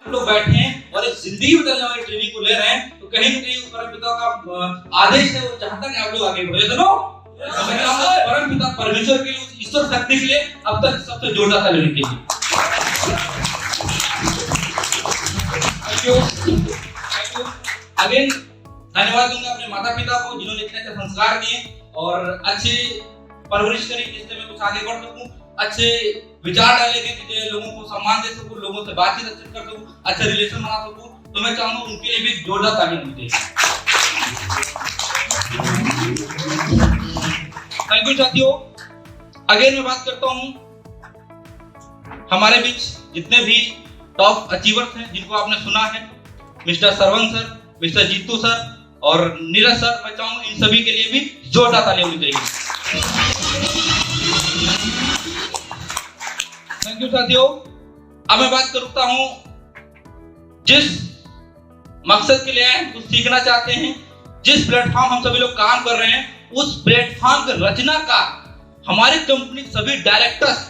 लोग बैठे हैं और एक जिंदगी बदलने वाली ट्रेनिंग को ले रहे हैं, तो कहीं ना कहीं परम पिता का आदेश है, वो चाहता है आप लोग आगे बढ़े। सुनो, मैं चाहूंगा परम पिता परमेश्वर के लिए, ईश्वर शक्ति के लिए अब तक सबसे जोरदार ताली होनी चाहिए। Thank you. अगेन धन्यवाद दूंगा अपने माता पिता को जिन्होंने इतने अच्छे संस्कार दिए और अच्छी परवरिश करी, जिससे मैं कुछ आगे बढ़ सकूं, अच्छे विचार डाले गए कि लोगों को सम्मान दे सकूं, लोगों से बातचीत अच्छे कर सकूं, अच्छे रिलेशन बना सकूं। तो मैं चाहूंगा उनके लिए भी जोरदार ताली होनी चाहिए। थैंक यू साथियों। अगेन मैं बात करता हूं हमारे बीच जितने भी टॉप अचीवर्स हैं जिनको आपने सुना है, mister Saravan sir, mister Jeetu sir और नीरज सर, मैं चाहूंगा इन सभी के लिए भी जोरदार ताली होनी चाहिए। थैंक यू साथियों। अब मैं बात करता हूं जिस मकसद के लिए आए, कुछ सीखना चाहते हैं, जिस प्लेटफॉर्म हम सभी लोग काम कर रहे हैं, उस प्लेटफॉर्म के रचना का हमारी कंपनी सभी डायरेक्टर्स,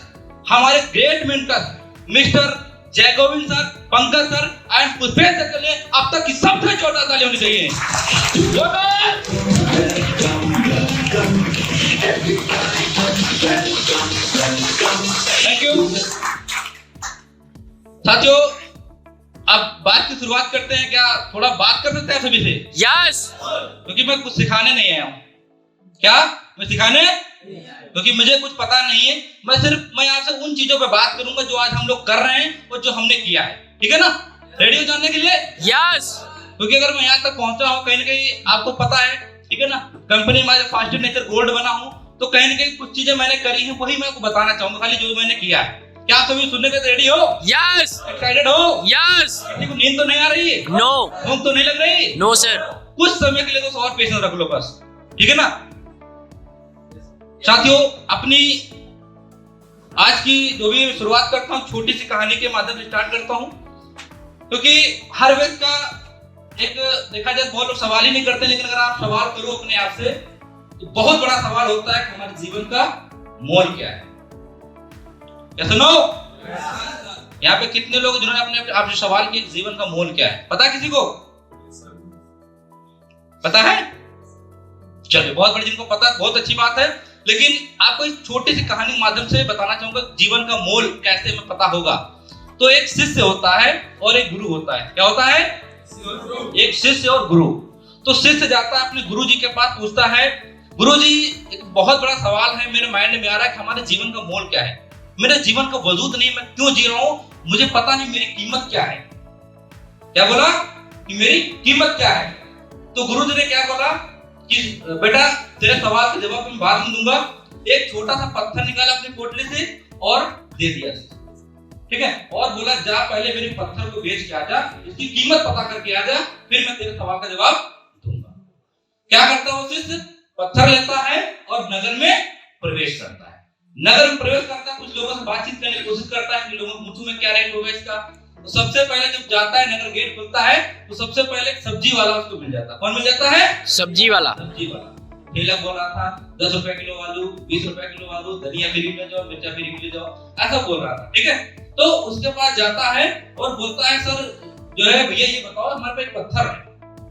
हमारे great mentor mister Jaigovind sir, Pankaj sir and Pushpesh sir के लिए अब तक की सबसे जोरदार ताली होनी चाहिए। थैंक यू साथियों। अब बात की शुरुआत करते हैं। क्या थोड़ा बात कर सकते हैं सभी से? यस। क्योंकि मैं कुछ सिखाने नहीं आया हूं। क्या मैं सिखाने? क्योंकि मुझे कुछ पता नहीं है। मैं आपसे उन चीजों पे बात करूंगा जो आज हम लोग कर रहे हैं और जो हमने किया है। ठीक है ना? रेडी हो जानने के लिए? यस। क्योंकि अगर मैं यहाँ तक पहुंचा हूं, कहीं ना कहीं आपको पता है, ठीक है ना, कंपनी में फास्टर नेचर गोल्ड बना हूं, तो कहीं ना कहीं कुछ चीजें मैंने करी हैं, वही मैं आपको बताना चाहूंगा, खाली जो मैंने किया है। क्या आप सभी सुनने के रेडी हो? यस। एक्साइटेड हो? यस। किसी को नींद तो नहीं आ रही है? नो। भूख तो नहीं लग रही? No sir. कुछ समय के लिए तो और पेशेंस रख लो बस, ठीक है ना? साथियों, अपनी आज की जो भी शुरुआत करता हूँ छोटी सी कहानी के माध्यम से स्टार्ट करता हूँ, क्योंकि हर व्यक्ति का एक देखा जाए बहुत लोग सवाल ही नहीं करते, लेकिन अगर आप सवाल करो अपने आप से तो बहुत बड़ा सवाल होता है कि हमारे जीवन का मोल क्या है। क्या सुनो? यहाँ पे कितने लोग जिन्होंने अपने आपसे सवाल किया जीवन का मोल क्या है? पता है किसी को? पता है? चलिए, बहुत बड़ी जिनको पता है बहुत अच्छी बात है, लेकिन आपको इस छोटी सी कहानी के माध्यम से बताना चाहूंगा जीवन का मोल कैसे हमें पता होगा। तो एक शिष्य होता है और एक गुरु होता है। क्या होता है? एक शिष्य और गुरु। तो शिष्य जाता है अपने गुरु जी के पास, पूछता है, गुरु जी एक बहुत बड़ा सवाल है मेरे माइंड में आ रहा है कि हमारे जीवन का मोल क्या है? मेरे जीवन का वजूद नहीं, मैं क्यों जी रहा हूं, मुझे पता नहीं मेरी कीमत क्या है। क्या बोला? कि मेरी कीमत क्या है। तो गुरु जी ने क्या बोला कि बेटा तेरे सवाल का जवाब मैं बाद में दूंगा। एक छोटा सा पत्थर निकाला अपनी पोटली से और दे दिया, ठीक है, और बोला जा पहले मेरे पत्थर को बेच के आ जा, इसकी कीमत पता करके आ जा, फिर मैं तेरे सवाल का जवाब दूंगा। क्या करता है वो शिष्य? पत्थर लेता है और नगर में प्रवेश करता है। नगर में प्रवेश करता है, कुछ लोगों से बातचीत करने की कोशिश करता है कि लोगों को पूछूं मैं क्या रेट होगा इसका। तो सबसे पहले जब जाता है, नगर गेट खुलता है, तो सबसे पहले सब्जी वाला उसको मिल जाता है। कौन मिल जाता है? सब्जी वाला। सब्जी वाला ठेला बोल रहा था 10 रुपए किलो आलू, 20 रुपए किलो आलू, धनिया फ्री ले जाओ, मिर्चा फ्री ले जाओ, ऐसा बोल रहा था, ठीक है। तो उसके पास जाता है और बोलता है सर जो है भैया ये बताओ हमारे पे एक पत्थर है,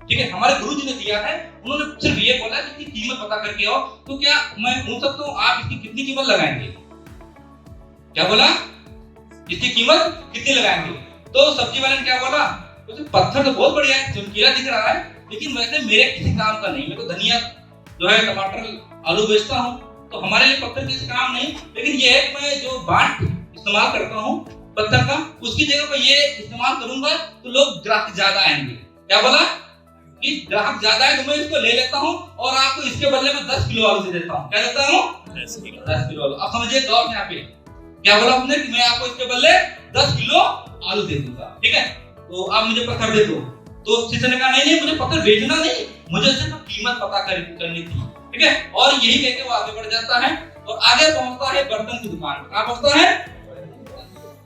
ठीक है, हमारे गुरु जी ने दिया है, उन्होंने सिर्फ ये बोला कि इसकी कीमत पता करके आओ, तो क्या मैं पूछ सकता हूँ आप इसकी कितनी कीमत लगाएंगे? क्या बोला? इसकी कीमत कितनी लगाएंगे? तो सब्जी वाले ने क्या बोला? पत्थर तो बहुत बढ़िया है, चमकीला दिख रहा है, लेकिन वैसे मेरे किसी काम का नहीं, मेरे को धनिया जो है टमाटर आलू बेचता हूँ, तो हमारे लिए पत्थर किसी काम नहीं, लेकिन ये है मैं जो बाट इस्तेमाल करता हूँ पत्थर का, उसकी जगह पर ये इस्तेमाल करूंगा तो लोग ग्राहक ज्यादा आएंगे। क्या बोला? कि ग्राहक ज्यादा है तो मैं इसको ले लेता हूँ और आपको इसके बदले में 10 किलो आलू दे देता हूँ। क्या देता हूँ? 10 किलो आलू। अब समझिए गौर यहाँ पे क्या बोला आपने कि मैं आपको इसके बदले 10 किलो आलू दे दूंगा, ठीक है, तो आप मुझे पत्थर दे दो। तो शिष्य ने कहा नहीं मुझे पत्थर बेचना नहीं, मुझे सिर्फ कीमत पता करनी थी, ठीक है, और यही कहकर वो आगे बढ़ जाता है और आगे पहुंचता है बर्तन की दुकान पर। कहाँ पहुंचता है?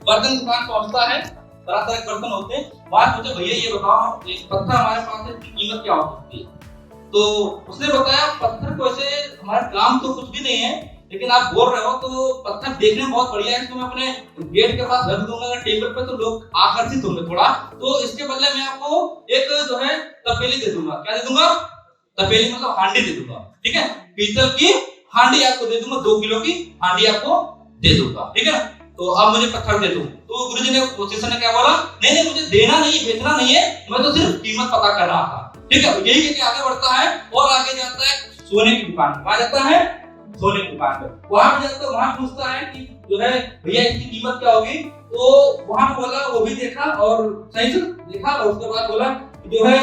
बर्तन दुकान पहुंचता है, तरह तरह के बर्तन होते हैं। वहां पूछे भैया ये बताओ एक पत्थर हमारे पास है, इसकी कीमत क्या हो सकती है? तो उसने बताया पत्थर को ऐसे हमारा काम तो कुछ भी नहीं है, लेकिन आप बोल रहे हो तो पत्थर देखने में बहुत बढ़िया है, इसको मैं अपने गेट के पास रख दूंगा टेबल पे, तो लोग आकर्षित होंगे थोड़ा। तो इसके बदले मैं आपको एक जो है तपेली दे दूंगा। क्या दे दूंगा? तपेली मतलब हांडी दे दूंगा, ठीक है। पीतल की हांडी आपको दे दूंगा, 2 किलो की हांडी आपको दे दूंगा, ठीक है ना। तो अब मुझे पत्थर दे दो। तो गुरुजी ने शिष्य ने क्या बोला, नहीं नहीं मुझे देना नहीं, बेचना नहीं है, मैं तो सिर्फ कीमत पता कर रहा था, ठीक है। यही कहके आगे बढ़ता है और आगे जाता है सोने की दुकान पे। कहां जाता है? सोने की दुकान पे। वहां पे जाता है, वहां पूछता है कि जो है भैया इसकी कीमत क्या होगी। तो वहां बोला, वो भी देखा और सही से देखा और उसके बाद बोला जो है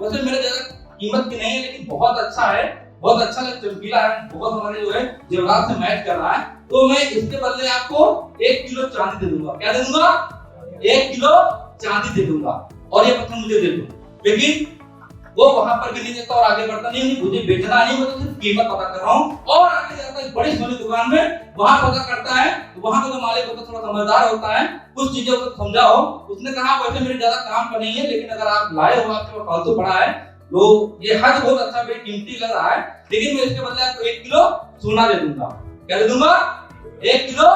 वैसे मेरे ज्यादा कीमत की नहीं है, लेकिन बहुत अच्छा है, बहुत अच्छा चमकीला है, बहुत हमारे जो है जेवरात से मैच कर रहा है, तो मैं इसके बदले आपको 1 किलो चांदी दे दूंगा। क्या दे दूंगा? 1 किलो चांदी दे दूंगा और ये पत्थर मुझे दे दो। लेकिन वो वहां पर भी नहीं देता और आगे बढ़ता नहीं, मुझे बेचना नहीं, मैं तो सिर्फ कीमत पता कर रहा हूँ। और आगे जाता है बड़ी सोनी दुकान में, वहां पता करता है, तो वहां का जो मालिक होता है थोड़ा समझदार होता है, कुछ चीजों को समझाओ। उसने कहा वैसे मेरे ज्यादा काम का नहीं है, लेकिन अगर आप लाए हो, आपके पास फालतू पड़ा है, तो ये हद बहुत अच्छा कीमती लग रहा है, लेकिन मैं इसके बदले आपको 1 किलो सोना दे दूंगा। क्या दे दूंगा? 1 किलो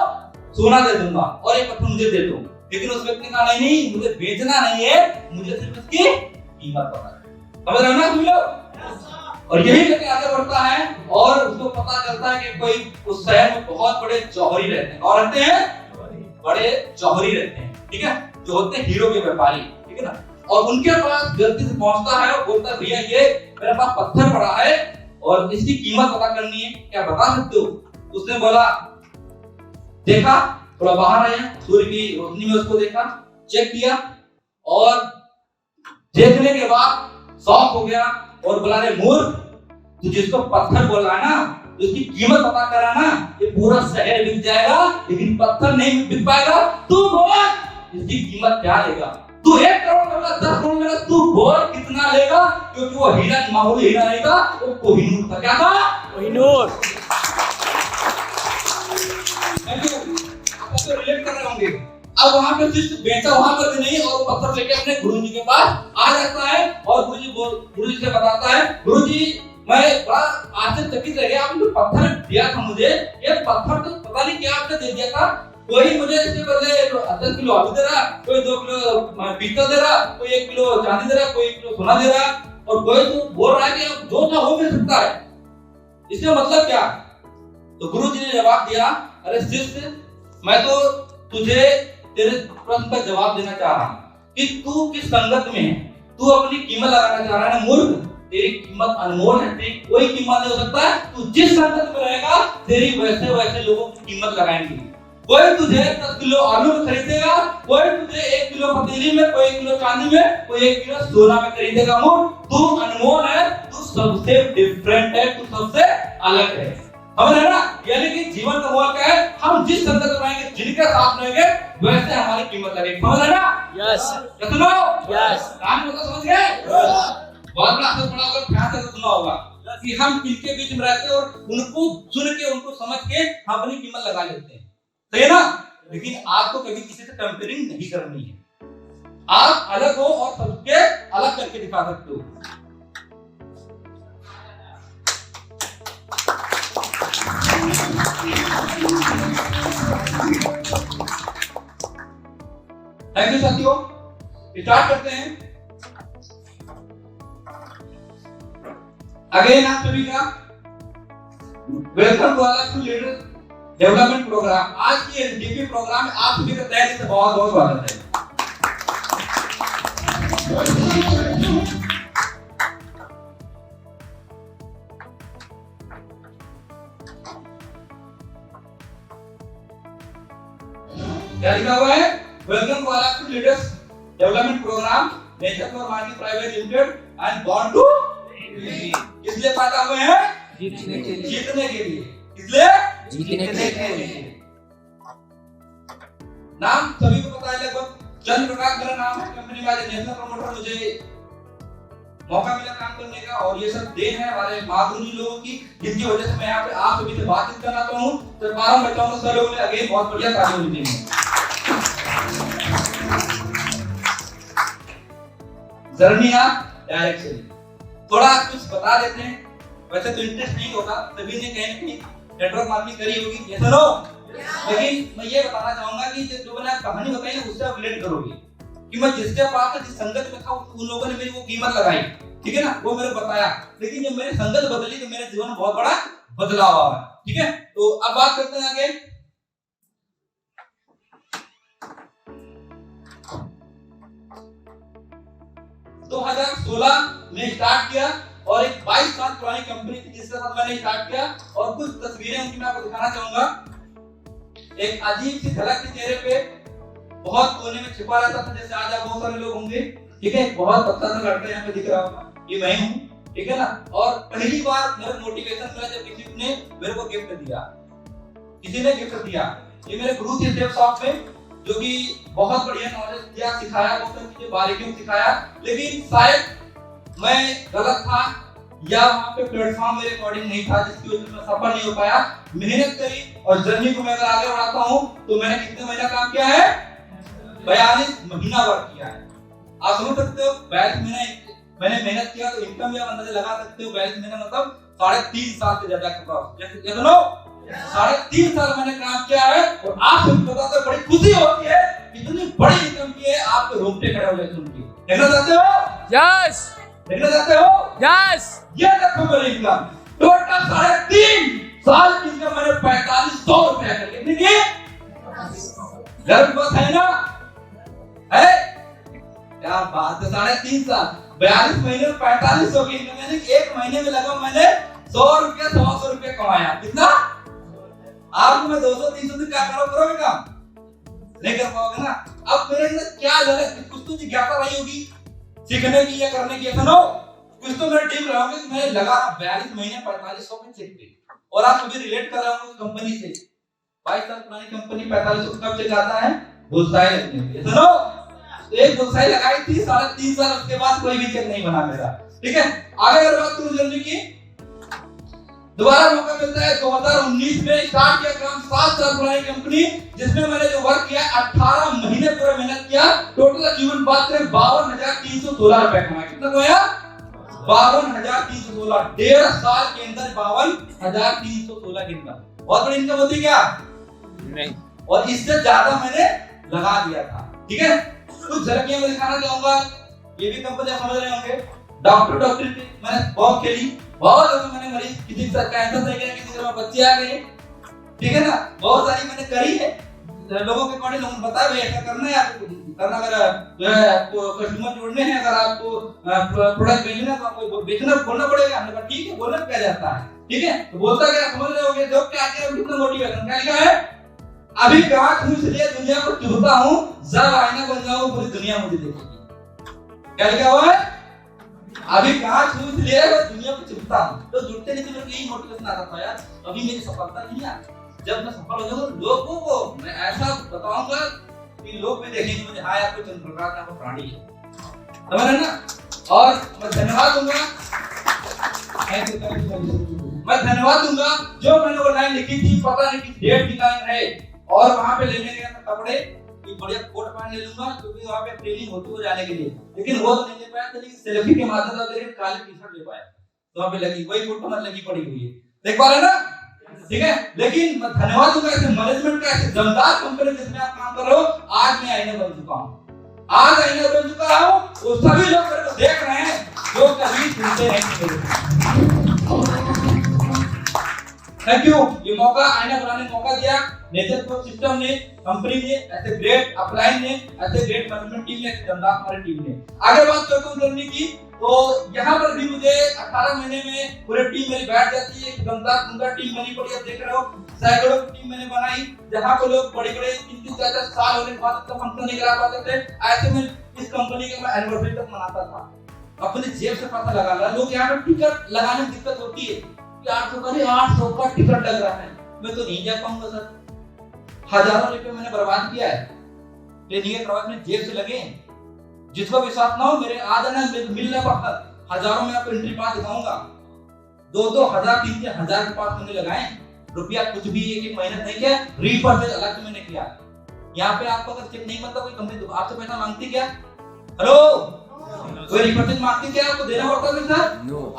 सोना दे दूंगा और ये पत्थर मुझे दे दो। लेकिन उस व्यक्ति ने कहा नहीं, मुझे बेचना नहीं है, मुझे सिर्फ इसकी कीमत पता है। समझ रहे हो ना तुम लोग? और यही लेके आगे बढ़ता है और उसको पता चलता है कि कोई उस शहर में बहुत बड़े जौहरी रहते हैं। और रहते हैं बड़े जौहरी रहते हैं, ठीक है, जो होते हैं हीरो के व्यापारी, ठीक है ना। और उनके पास जल्दी से पहुंचता है और बोलता है भैया ये मेरे पास पत्थर पड़ा है और इसकी कीमत पता करनी है, क्या बता सकते हो? उसने बोला, देखा, थोड़ा बाहर आया, सूर्य की रोशनी में उसको देखा, चेक किया और देखने के बाद शॉक हो गया और बोला, रे मूर्ख, तू जिसको पत्थर बोल रहा है ना, तो उसकी कीमत पता करा ना, ये पूरा शहर बिक जाएगा, लेकिन पत्थर नहीं बिक पाएगा। तू बोल इसकी कीमत क्या लेगा? तू 1 करोड़ का, 10 करोड़ का, तू बोल कितना लेगा? क्योंकि वो हीरा मामूली हीरा रहेगा, वो कोहिनूर था। क्या था? कोहिनूर। आपको रिलेट कर रहे होंगे। अब वहां पे शिष्य बेचा वहां पर भी नहीं और पत्थर लेके अपने गुरुजी के पास आ जाता है और गुरुजी से बताता है, गुरुजी मैं बड़ा आश्चर्यचकित रह गया, आपने पत्थर दिया था मुझे, ये पत्थर तो पता नहीं क्या आपने दे दिया था, कोई मुझे इसके बदले 10 किलो आलू दे रहा, कोई 2 किलो पीतल दे रहा, कोई 1 किलो चांदी दे रहा, कोई 1 किलो सोना दे रहा, और कोई तो बोल रहा है कि अब जो था हो भी सकता है, इसका मतलब क्या? तो गुरुजी ने जवाब दिया, अरे शिष्य, मैं तो तुझे तेरे प्रश्न का जवाब देना चाह रहा हूं कि तू किस संगत में है, तू अपनी कीमत लगाना चाह रहा है ना मूर्ख, तेरी कीमत अनमोल है, तेरी कोई कीमत नहीं हो सकता है, तू जिस संगत में रहेगा तेरी वैसे वैसे लोगों की कीमत लगाएंगे। कोई तुझे 10 किलो आलू में खरीदेगा, कोई तुझे 1 किलो पतीली में, कोई 1 किलो चांदी में, कोई 1 किलो सोना में खरीदेगा। मूर्ख, तू अनमोल है, तू सबसे डिफरेंट है, तू सबसे अलग है। समझ रहे ना? यानी कि जीवन का मोल क्या है? हम जिस संगत में रहेंगे, जिनके साथ रहेंगे, वैसे हमारी कीमत लगेगी। समझ रहे ना? यस। सुनो? यस। काम मतलब समझ गए? बहुत बड़ा असर पड़ा होगा, ध्यान से सुना होगा कि हम किनके बीच में रहते हैं और उनको सुन के, उनको समझ के हम अपनी कीमत लगा लेते हैं। सही है ना? लेकिन आपको कभी किसी से कंपेयरिंग नहीं करनी है। आप अलग हो और सबके अलग करके दिखा सकते हो। थैंक यू साथियों, स्टार्ट करते हैं। अगेन आप सभी का welcome to our leader development program. आज की एसडीपी प्रोग्राम में आप सभी का तहे दिल से बहुत बहुत स्वागत है। क्या लिखा हुआ है? Welcome to our leaders development program, nature for market private limited and born to इसलिए पैदा हुए हैं जीतने के लिए। जीतने के लिए। इसलिए जीतने के लिए। नाम सभी को पता है लगभग। चंद्र प्रकाश मेरा नाम है, कंपनी में नेशनल प्रमोटर, मुझे मौका मिला काम करने का और ये सब देन है हमारे महागुरु लोगों की, जिनकी वजह से मैं यहाँ पे आप सभी से बातचीत करना चाहता हूँ। तो 12 बच्चों को सर लोगों ने अगेन बहुत बढ़िया तालियां दी। जर्निया डायरेक्शन थोड़ा कुछ बता देते हैं, वैसे तो इंटरेस्ट नहीं होगा, सभी ने कहीं नेटवर्क मार्केटिंग करी होगी, यस नो? लेकिन मैं ये बताना चाहूंगा कि जो मैंने कहानी बताई ना उससे आप रिलेट करोगे कि मैं जिसके पास जिस संगत में था उन लोगों ने मेरी वो कीमत लगाई, ठीक है ना, वो मेरे बताया, लेकिन जब मेरी संगत बदली तो मेरे जीवन में बहुत बड़ा बदलाव आया, ठीक है। तो अब बात करते हैं आगे। 2016 में स्टार्ट किया और एक 22 साल पुरानी कंपनी थी जिसके साथ मैंने स्टार्ट किया और कुछ तस्वीरें उनकी मैं आपको दिखाना चाहूंगा। एक अजीब सी झलक थी चेहरे पे, बहुत कोने में छिपा रहता था, जैसे आज आप बहुत सारे लोग होंगे, ठीक है, बहुत अच्छा सा लड़का यहाँ पे दिख रहा होगा, ये मैं हूँ, ठीक है ना। और पहली बार मेरा मोटिवेशन मिला जब किसी ने मेरे को गिफ्ट दिया, किसी ने गिफ्ट दिया, ये मेरे गुरु थे स्टेप शॉप में, जो कि बहुत बढ़िया नॉलेज दिया, सिखाया, बहुत सारी चीजें बारीकियों सिखाया, लेकिन शायद मैं गलत था या वहाँ पे प्लेटफॉर्म मेरे अकॉर्डिंग नहीं था, जिसकी वजह से मैं सफल नहीं हो पाया। मेहनत करी और जर्नी को मैं अगर आगे बढ़ाता हूँ तो मैंने कितने महीना काम किया है? 42 महीना वर्क किया है। आप समझ सकते हो 42 महीने मैंने मेहनत किया, तो इनकम या अंदाजा लगा सकते हो 42 महीने मतलब 3.5 साल से ज्यादा का प्रोसेस, ये सुनो 3.5 साल मैंने काम किया है और आप सबको पता है, बड़ी खुशी होती है, इतनी बड़ी इनकम की है, आपके रोंगटे खड़े हो जाते हैं उनकी। देखना चाहते हो? यस। देखना चाहते हो? यस। ये देखो मेरी इनकम टोटल 3.5 साल की इनकम मैंने 4500 रुपया कर कितनी की? गर्व बात है ना? है क्या बात है, 3.5 साल 42 महीने में 4500 की इनकम, यानी एक महीने में लगभग मैंने 100 रुपया 100 रुपया कमाया। कितना? आप मैं 200-300 दिन क्या करोगे काम? नहीं कर पाओगे ना। अब मेरे अंदर क्या झलक, कुछ तो जिज्ञासा रही होगी सीखने की या करने की, ऐसा ना हो, कुछ तो मेरे टीम रहोगे कि मैंने लगा 42 महीने 4500 में सीख गई। और आप सभी रिलेट कर रहे होंगे कंपनी से, 22 साल पुरानी कंपनी 4500 कब से जाता है? बुलसाई लगने के, ऐसा ना हो। एक बुलसाई लगाई थी 3.5 साल, उसके बाद कोई भी चेक नहीं बना मेरा, ठीक है। आगे अगर बात करूं जर्नी की, दोबारा मौका मिलता है 2019 में स्टार्ट किया काम, 7 साल पुरानी कंपनी, जिसमें मैंने जो वर्क किया 18 महीने पूरा मेहनत किया, टोटल जीवन बात करें 52,316 रुपए कमाए। कितना कमाया? 52,316, 1.5 साल के अंदर 52,316 की इनकम। बहुत बड़ी इनकम होती क्या? नहीं। और इससे ज्यादा मैंने लगा दिया था, ठीक है। कुछ झलकियां मैं दिखाना चाहूंगा, ये भी कंपनी समझ रहे होंगे। डॉक्टर मैंने बहुत खेली, बहुत लोगों मैंने मरीज, किसी का कैंसर से गया, किसी के बच्चे आ गए, ठीक है ना, बहुत सारी मैंने करी है। लोगों के अकॉर्डिंग लोगों ने बताया भाई ऐसा करना है, आपको करना, अगर जो है आपको कस्टमर जोड़ने हैं, अगर आपको प्रोडक्ट बेचना है तो आपको बेचना बोलना पड़ेगा। हमने कहा ठीक है, बोलना क्या जाता है, ठीक है। तो बोलता क्या समझ रहे होगे, जब क्या आके कितना मोटिवेशन क्या लिखा है, अभी कहा हूं इसलिए दुनिया को चुभता हूं, जब आईना बन जाऊं पूरी दुनिया मुझे देखेगी। क्या लिखा हुआ है? अभी कहा हूं इसलिए दुनिया को चुभता हूं। तो जुड़ते नहीं तो मेरे को यही मोटिवेशन आता था यार, अभी मेरी सफलता नहीं है, जब मैं सफल हो जाऊंगा लोगों को मैं ऐसा बताऊंगा कि लोग भी देखेंगे मुझे, हाँ यार कोई चंद्रप्रकाश नाम का प्राणी है, समझ रहे ना। और मैं धन्यवाद दूंगा, मैं धन्यवाद दूंगा जो मैंने वो लाइन लिखी थी, पता नहीं किस डेट की लाइन है, और वहां पे लेने गया था कपड़े, एक बढ़िया कोट पहन ले लूंगा क्योंकि वहां पे ट्रेनिंग होती हो जाने के लिए, लेकिन वो तो नहीं ले पाया, लेकिन सेल्फी के माध्यम से एक काली टी-शर्ट ले पाया, तो वहां पे लगी वही फोटो मत लगी पड़ी हुई है, देख पा रहे ना, ठीक है। लेकिन मैं धन्यवाद दूंगा ऐसे मैनेजमेंट का, ऐसे दमदार कंपनी जिसमें आप काम कर रहे हो, आज मैं आईना बन चुका हूं, आज आईना बन चुका हूं, वो सभी लोग मेरे को देख रहे हैं जो कभी सुनते नहीं। थैंक यू, ये मौका आईना बनाने मौका दिया नेचर को सिस्टम ने, कंपनी ने, ऐसे ग्रेट अपलाइन ने, ऐसे ग्रेट मैनेजमेंट टीम ने, ऐसे दमदार हमारी टीम ने। आगे बात करता हूं जर्नी की, तो यहाँ पर भी मुझे 18 महीने में पूरी टीम मेरी बैठ जाती है, एक दमदार टीम बनी पड़ी, आप देख रहे हो सैकड़ों की टीम मैंने बनाई, जहाँ पे लोग बड़े-बड़े 3-4 साल होने के बाद तक फंक्शन नहीं करा पाते थे। ऐसे में इस कंपनी के मैं एनिवर्सरी तक मनाता था, अपने जेब से पैसा लगा रहा। लोग यहाँ पे टिकट लगाने में दिक्कत होती है, 800 का टिकट लग रहा है, मैं तो नहीं जा पाऊंगा सर। हजारों रुपए मैंने बर्बाद किया है, ट्रेनिंग के प्रवास में जेब से लगे। जिसको विश्वास ना हो मेरे आ जाना, मिलने पर हजारों में आपको एंट्री पास दिखाऊंगा, 2-2 हजार 3-3 हजार के पास मैंने लगाए, रुपया कुछ भी एक मेहनत नहीं किया, रीपर्चेज अलग से मैंने किया। यहाँ पे आपको अगर चेक नहीं बनता कोई कंपनी तो आपसे पैसा मांगती क्या? हेलो कोई रिपोर्टिंग मार्केटिंग क्या आपको देना पड़ता है सर?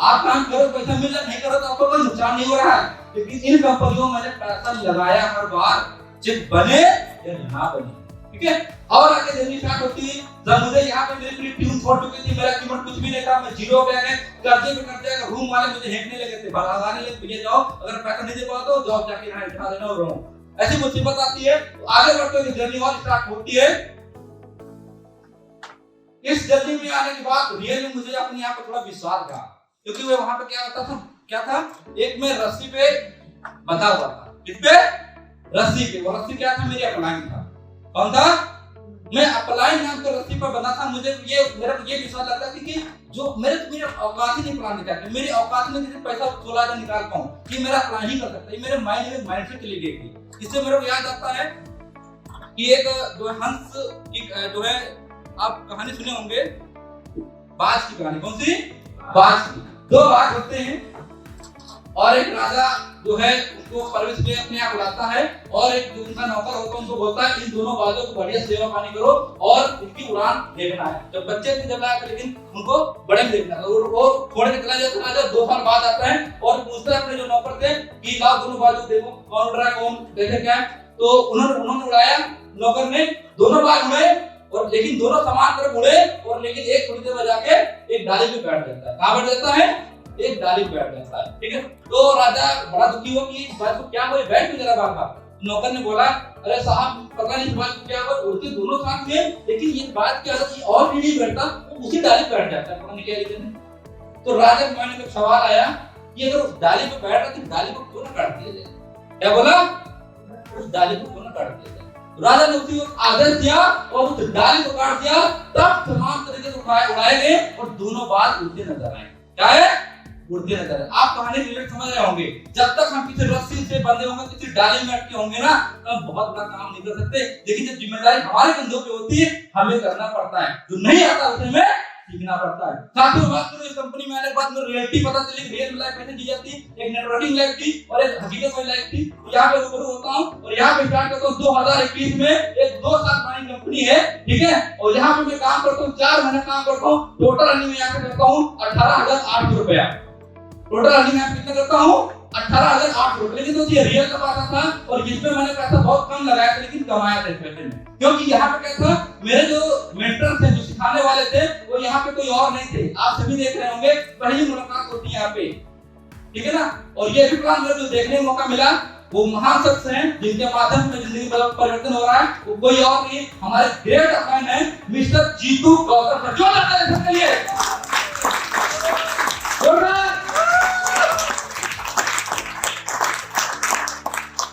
आप काम करो पैसा मिल रहा, नहीं करो तो आपको कोई नुकसान नहीं हो रहा है। लेकिन इन कंपनियों में मैंने पैसा लगाया हर बार, चेक बने या ना बने, ठीक है। और आगे जर्नी स्टार्ट होती है जब मुझे यहाँ पे मेरी पूरी ट्यून छोड़ चुकी थी, मेरा कीमत कुछ भी नहीं था, मैं जीरो पे आ गया, कर्जे पे कर्जे, रूम वाले मुझे हेंटने लगे थे, भगाने लगे, भैया जाओ अगर पैसा नहीं दे पाओ तो जॉब जाके यहाँ उठा देना और रहो। ऐसी मुसीबत आती है। तो आगे बढ़ते हुए जर्नी और स्टार्ट होती है। इस जर्नी में आने के बाद रियल में मुझे अपने आप पर थोड़ा विश्वास था, क्योंकि वो वहां पे क्या था, एक में रस्सी पे बंधा हुआ था, किस पे? रस्सी पे। वो रस्सी क्या था? मेरी अपलाइन था। कौन था? मैं अपलाइन नाम के रस्सी पर बंधा था। मुझे मेरा ये विश्वास लगता था कि जो मेरे औकात ही नहीं प्लान करता, मेरी औकात में किसी पैसा 16,000 निकाल पाऊं कि मेरा प्लान ही कर सकता है, मेरे माइंड में माइंडसेट चली गई थी। इससे मेरे को याद आता है कि एक जो हंस की जो है, आप कहानी सुने होंगे, बाज की कहानी। कौन सी? बाज की। दो बाज होते हैं और एक राजा जो है उसको परवरिश में अपने यहाँ बुलाता है, और एक जो उनका नौकर होता है उनको बोलता है इन दोनों बाजों को बढ़िया सेवा पानी करो और इनकी उड़ान देखना है। जब बच्चे थे जब आया, लेकिन उनको बड़े में देखना था। वो छोड़ के चला जाता है। 2 साल बाद आता है और पूछता है अपने जो नौकर थे कि लाओ दोनों बाजू देखो, कौन उड़ रहा है, कौन देखे क्या है। तो उन्होंने उड़ाया, नौकर ने, दोनों बाज उड़े, और लेकिन दोनों समान तरफ उड़े, और लेकिन एक थोड़ी देर में जाके एक डाली पे बैठ जाता है। कहाँ बैठ जाता है? एक डाली पे बैठ जाता है, ठीक है। तो राजा बड़ा दुखी हो कि इस बात को क्या हुआ, बैठ क्यों जरा बार। नौकर ने बोला, अरे साहब पता नहीं इस बात को क्या हुआ, उड़ते दोनों साथ में, लेकिन ये बात क्या है और भी नहीं बैठता, वो उसी डाली पे बैठ जाता है, पता नहीं क्या रीजन है। तो राजा के मन में सवाल आया कि अगर उस डाली पे बैठ रहा तो डाली को क्यों ना काट दिया जाए। क्या बोला? उस डाली को क्यों ना काट दिया जाए। राजा ने उसी वक्त आदेश दिया और उस डाली को काट दिया। तब तमाम तरीके से उड़ाए गए और दोनों बात उड़ते नजर आए। क्या है? उड़ते नजर आए। आप कहानी रिलेट समझ रहे होंगे। जब तक हम किसी रस्सी से बंधे होंगे, किसी डाली में अटके होंगे ना, तो हम बहुत बड़ा काम नहीं कर सकते। लेकिन जब जिम्मेदारी हमारे कंधों पे होती है, हमें करना पड़ता है। जो नहीं आता उसे हमें सीखना पड़ता है। साथियों, बात करूं इस कंपनी में आने के बाद मुझे रियलिटी पता चली, रियल लाइफ कैसे जी जाती है। एक नेटवर्किंग लाइफ थी और एक हकीकत वाली लाइफ थी। यहाँ पे शुरू होता हूँ और यहाँ पे स्टार्ट करता हूँ 2021 में। एक 2 साल पुरानी कंपनी है, ठीक है। और यहाँ पे मैं काम करता हूँ, 4 महीने काम करता हूँ। टोटल अर्निंग में यहाँ पे करता हूँ 18,800 रुपया। टोटल अर्निंग में कितना करता हूँ? 18,800 रुपये। लेकिन तो ये रियल का पास था और जिसमें मैंने पैसा बहुत कम लगाया था, लेकिन कमाया था इस पैसे में। क्योंकि यहाँ पे क्या था, मेरे जो मेंटर थे, जो सिखाने वाले थे, वो यहाँ पे कोई और नहीं थे। आप सभी देख रहे होंगे, पहली मुलाकात होती है यहाँ पे, ठीक है ना। और ये भी प्लान जो देखने का मौका मिला, वो महान शख्स हैं जिनके माध्यम से जिंदगी में परिवर्तन हो रहा है। वो कोई और नहीं, हमारे ग्रेट अपॉइंट है मिस्टर जीतू गौतम। जो लगता है सबके लिए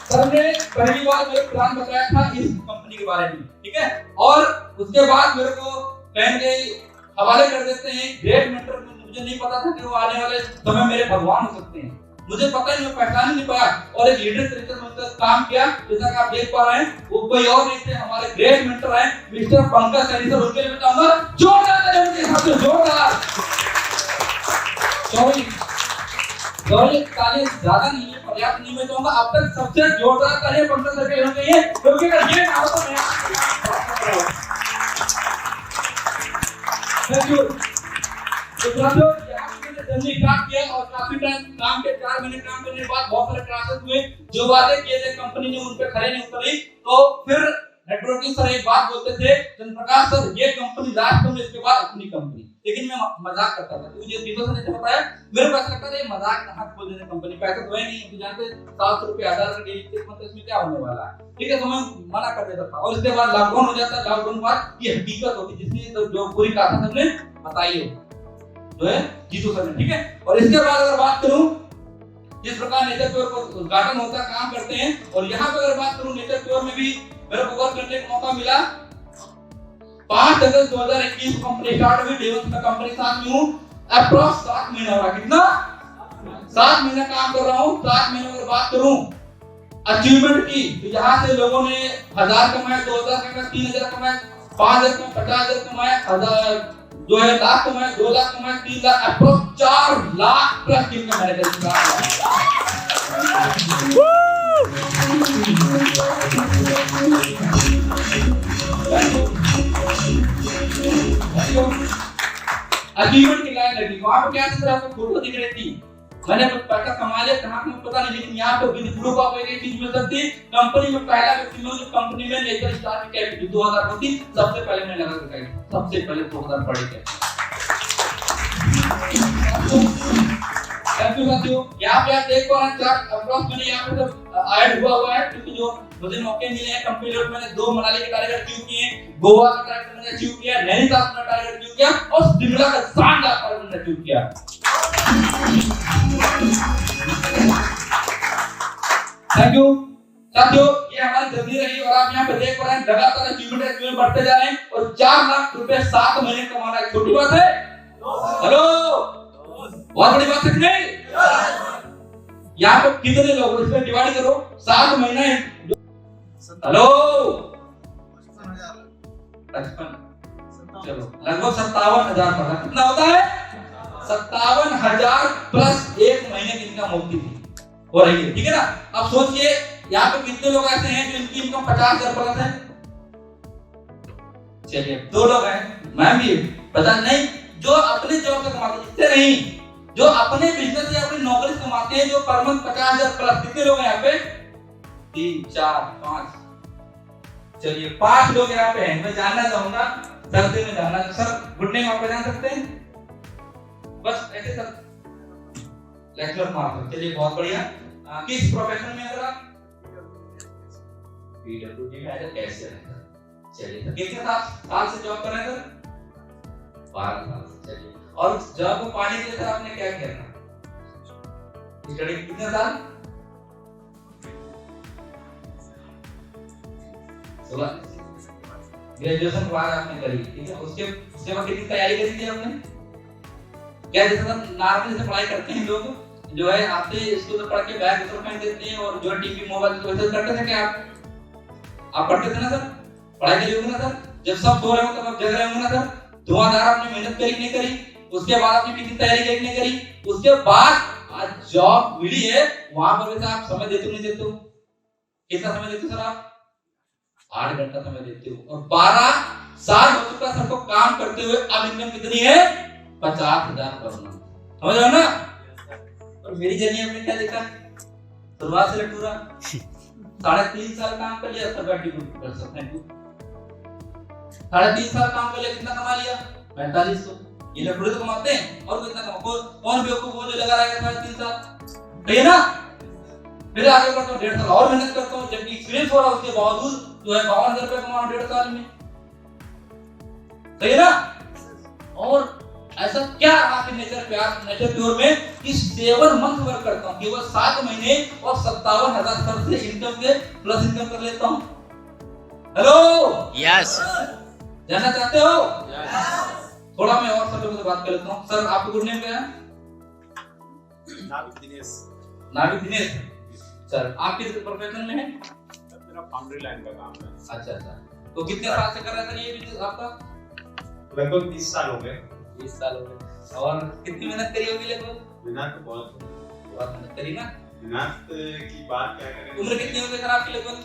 सर ने पहली बार मेरे प्लान बताया था इस कंपनी के बारे में, ठीक है। और उसके बाद मेरे को कहेंगे हवाले कर देते हैं ग्रेट मेंटर। मुझे नहीं पता था कि वो आने वाले समय मेरे भगवान हो सकते हैं। मुझे पता ही, मैं पहचान ही नहीं पाया। और एक लीडर तरीके से उनका काम किया, जैसा कि आप देख पा रहे हैं। वो कोई और नहीं थे, हमारे ग्रेट मेंटर हैं मिस्टर पंकज सैनी सर। उनके लिए मैं चाहूंगा जोरदार उनके साथ जोरदार ताली। ज्यादा नहीं है, पर्याप्त नहीं, मैं चाहूंगा अब तक सबसे जोरदार ताली पंकज सर के होनी चाहिए, क्योंकि अगर ये ना हो तो मैं थैंक यू। तो साथियों, जल्दी स्टार्ट किया और काफी टाइम काम के 4 महीने काम करने के बाद बहुत सारे क्लासेस हुए। जो वादे किए थे कंपनी ने उन पे खरे नहीं उतरी। तो फिर नेटवर्किंग सर एक बात बोलते थे, चंद्रप्रकाश सर ये कंपनी लास्ट में, इसके बाद अपनी कंपनी। लेकिन मैं मजाक करता था, मुझे दीपक सर ने बताया, मेरे पास लगता था ये मजाक कहां खोल देने कंपनी, पैसा तो है नहीं, तो जानते 700 रुपए 1000 का डेली चेक मतलब इसमें क्या होने वाला है, ठीक है। तो मैं मना कर देता था। और इसके बाद लॉकडाउन हो जाता, लॉकडाउन के बाद ये हकीकत होती जिसने जो पूरी कथा सबने बताई है, जो है जीतू सर ने, ठीक है। और इसके बाद अगर बात करूं, जिस प्रकार नेचर प्योर का उद्घाटन होता है, काम करते हैं। और यहाँ पे अगर बात करूं, नेचर प्योर में भी मेरे को वर्क करने का मौका मिला। 5 अगस्त 2021 कंपनी स्टार्ट हुई। डेवलप में कंपनी साथ में हूँ, अप्रॉक्स 7 महीना हो रहा। कितना? 7 महीना काम कर रहा हूँ। 7 महीने अगर बात करूं अचीवमेंट की, तो यहाँ से लोगों ने 1000 कमाए, 2000 कमाए, 3000 कमाए, 5000 कमाए, 50,000 कमाए, 1000 जो है लाख कमाए, 2 लाख कमाए, 3 lakh, approx 4 lakh plus team का मैनेजर अचीवमेंट की लाइन लगी, वहां पे क्या था, आपको फोटो दिख रही थी, मैंने पैसा कमा लिया कहां पे पता नहीं, लेकिन यहाँ पे विद प्रूफ आपको एक चीज मिल सकती है, कंपनी में पहला व्यक्ति जो कंपनी में लेकर स्टार्ट की कैपिटल 2020 सबसे पहले मैंने लगा दिखाई, सबसे पहले 2000 पड़े थे। साथियों यहाँ पे आप देख पा रहे हैं अप्रॉक्स मैंने यहाँ पे तो ऐड हुआ है, क्योंकि जो मुझे मौके मिले हैं कंपनी लोड मैंने 2 मनाली के टारगेट अचीव किए, गोवा का टारगेट मैंने अचीव किया, नैनीताल का टारगेट अचीव किया और शिमला का शानदार टारगेट मैंने अचीव किया। थैंक यू साथियों, ये हमारी जर्नी रही और आप यहाँ पे देख पा रहे हैं लगातार अचीवमेंट बढ़ते जा रहे हैं और 4 लाख रुपए 7 महीने कमाना एक छोटी बात है? हेलो, बहुत बड़ी बात है कि नहीं? यहाँ पे कितने लोग, इसमें डिवाइड करो 7 महीने, हेलो 55, चलो लगभग 57,000 पड़ा, कितना होता है? 57,000 प्लस 1 महीने की इनकम होती थी हो रही है, ठीक है ना? अब सोचिए यहाँ पे कितने लोग ऐसे हैं जो इनकी इनकम 50,000 प्लस है? चलिए 2 लोग हैं, मैं भी 50 नहीं, जो अपने जॉब से कमाते हैं, इतने नहीं, जो अपने बिजनेस या अपनी नौकरी से कमाते हैं, जो पर मंथ 50,000 प्लस, कितने लोग हैं यहाँ पे? 3 4 5, चलिए 5 लोग यहाँ पे हैं। मैं जानना चाहूंगा सर से, मैं जानना सर गुड नेम आपका जान सकते हैं? बस ऐसे सर लेक्चर मास्टर, चलिए बहुत बढ़िया। किस प्रोफेशन में सर आप? पीडब्ल्यूडी में एज कैसे हैं? चलिए सर कितने साल से जॉब कर रहे हैं सर? 12 साल से। चलिए, और जॉब को पाने के लिए सर आपने क्या किया था? स्टडी कितने साल? 16 ग्रेजुएशन के बाद आपने करी, ठीक है? उसके बाद कितनी तैयारी करी थी आपने? क्या जैसे नॉर्मली से पढ़ाई करते हैं लोग, जो है आपसे स्कूल में पढ़ के बैग उतर पहन देते हैं और जो टीवी मोबाइल तो वैसे करते थे क्या आप पढ़ते थे ना सर? पढ़ाई करी होगी ना सर? जब सब सो रहे हो तब आप जग रहे होंगे ना सर? धुआंधार आपने मेहनत करी नहीं करी? उसके बाद आपने कितनी तैयारी करी नहीं करी? उसके बाद आज जॉब मिली है, वहां पर वैसे आप समय देते हो नहीं देते हो? कितना समय देते हो सर आप? 8 घंटा समय देते हो और 12 साल हो चुका सबको काम करते हुए, अब इनकम कितनी है? 50,000 पर मंथ, समझ रहे हो ना? और मेरी जर्नी आपने क्या देखा? शुरुआत से लटूरा 3.5 साल काम कर लिया, सब कर सकते हैं। 3.5 साल काम कर लिया, कितना कमा लिया? 4500। ये लटूरे तो कमाते हैं, और कितना कमा? कौन बेवकूफ वो जो लगा रहेगा 3.5 साल, सही है ना? फिर आगे बढ़ता हूँ, 1.5 साल और मेहनत करता हूँ, जबकि एक्सपीरियंस हो रहा है उसके बावजूद जो है 52,000 रुपए कमा 1.5 साल में, सही है ना? और ऐसा क्या रहा कि नेचर प्योर में कि 7 मंथ वर्क करता हूं, केवल 7 महीने और 57,000 सर से इनकम के प्लस इनकम कर लेता हूं। हेलो, यस, जानना चाहते हो? यस। थोड़ा मैं और सब लोगों से बात कर लेता हूं। सर आपका गुड नेम क्या है? नाविक दिनेश। नाविक दिनेश सर, आप किस प्रोफेशन में हैं? मेरा फाउंड्री लाइन का काम है। अच्छा अच्छा, तो कितने साल से कर रहे थे ये बिजनेस आपका? लगभग 30 साल हो गए। 20 साल हो गए। और कितनी मेहनत करी होगी लगभग? मेहनत तो बहुत मेहनत करी ना। मेहनत की बात क्या करें? उम्र कितनी हो गई सर आपकी? लगभग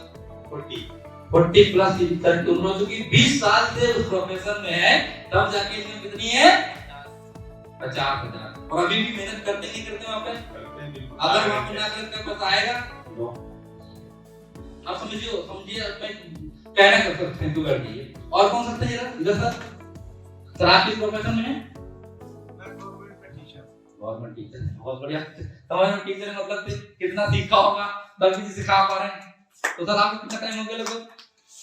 40 प्लस की सर की उम्र हो चुकी, 20 साल से उस प्रोफेशन में है, तब जाके इनकम कितनी है? 50,000। और अभी भी मेहनत करते नहीं करते वहां पे? अगर वहां पे ना करते पैसा आएगा? आप समझिए कहना कर सकते हैं, तो कर दीजिए। और कौन सकते हैं इधर सर? सर आप किस प्रोफेशन में हैं? गवर्नमेंट टीचर, बहुत बढ़िया। गवर्नमेंट टीचर मतलब कितना सीखा होगा, तभी किसी सिखा पा रहे हैं। तो सर आपको कितना टाइम हो गया लगभग?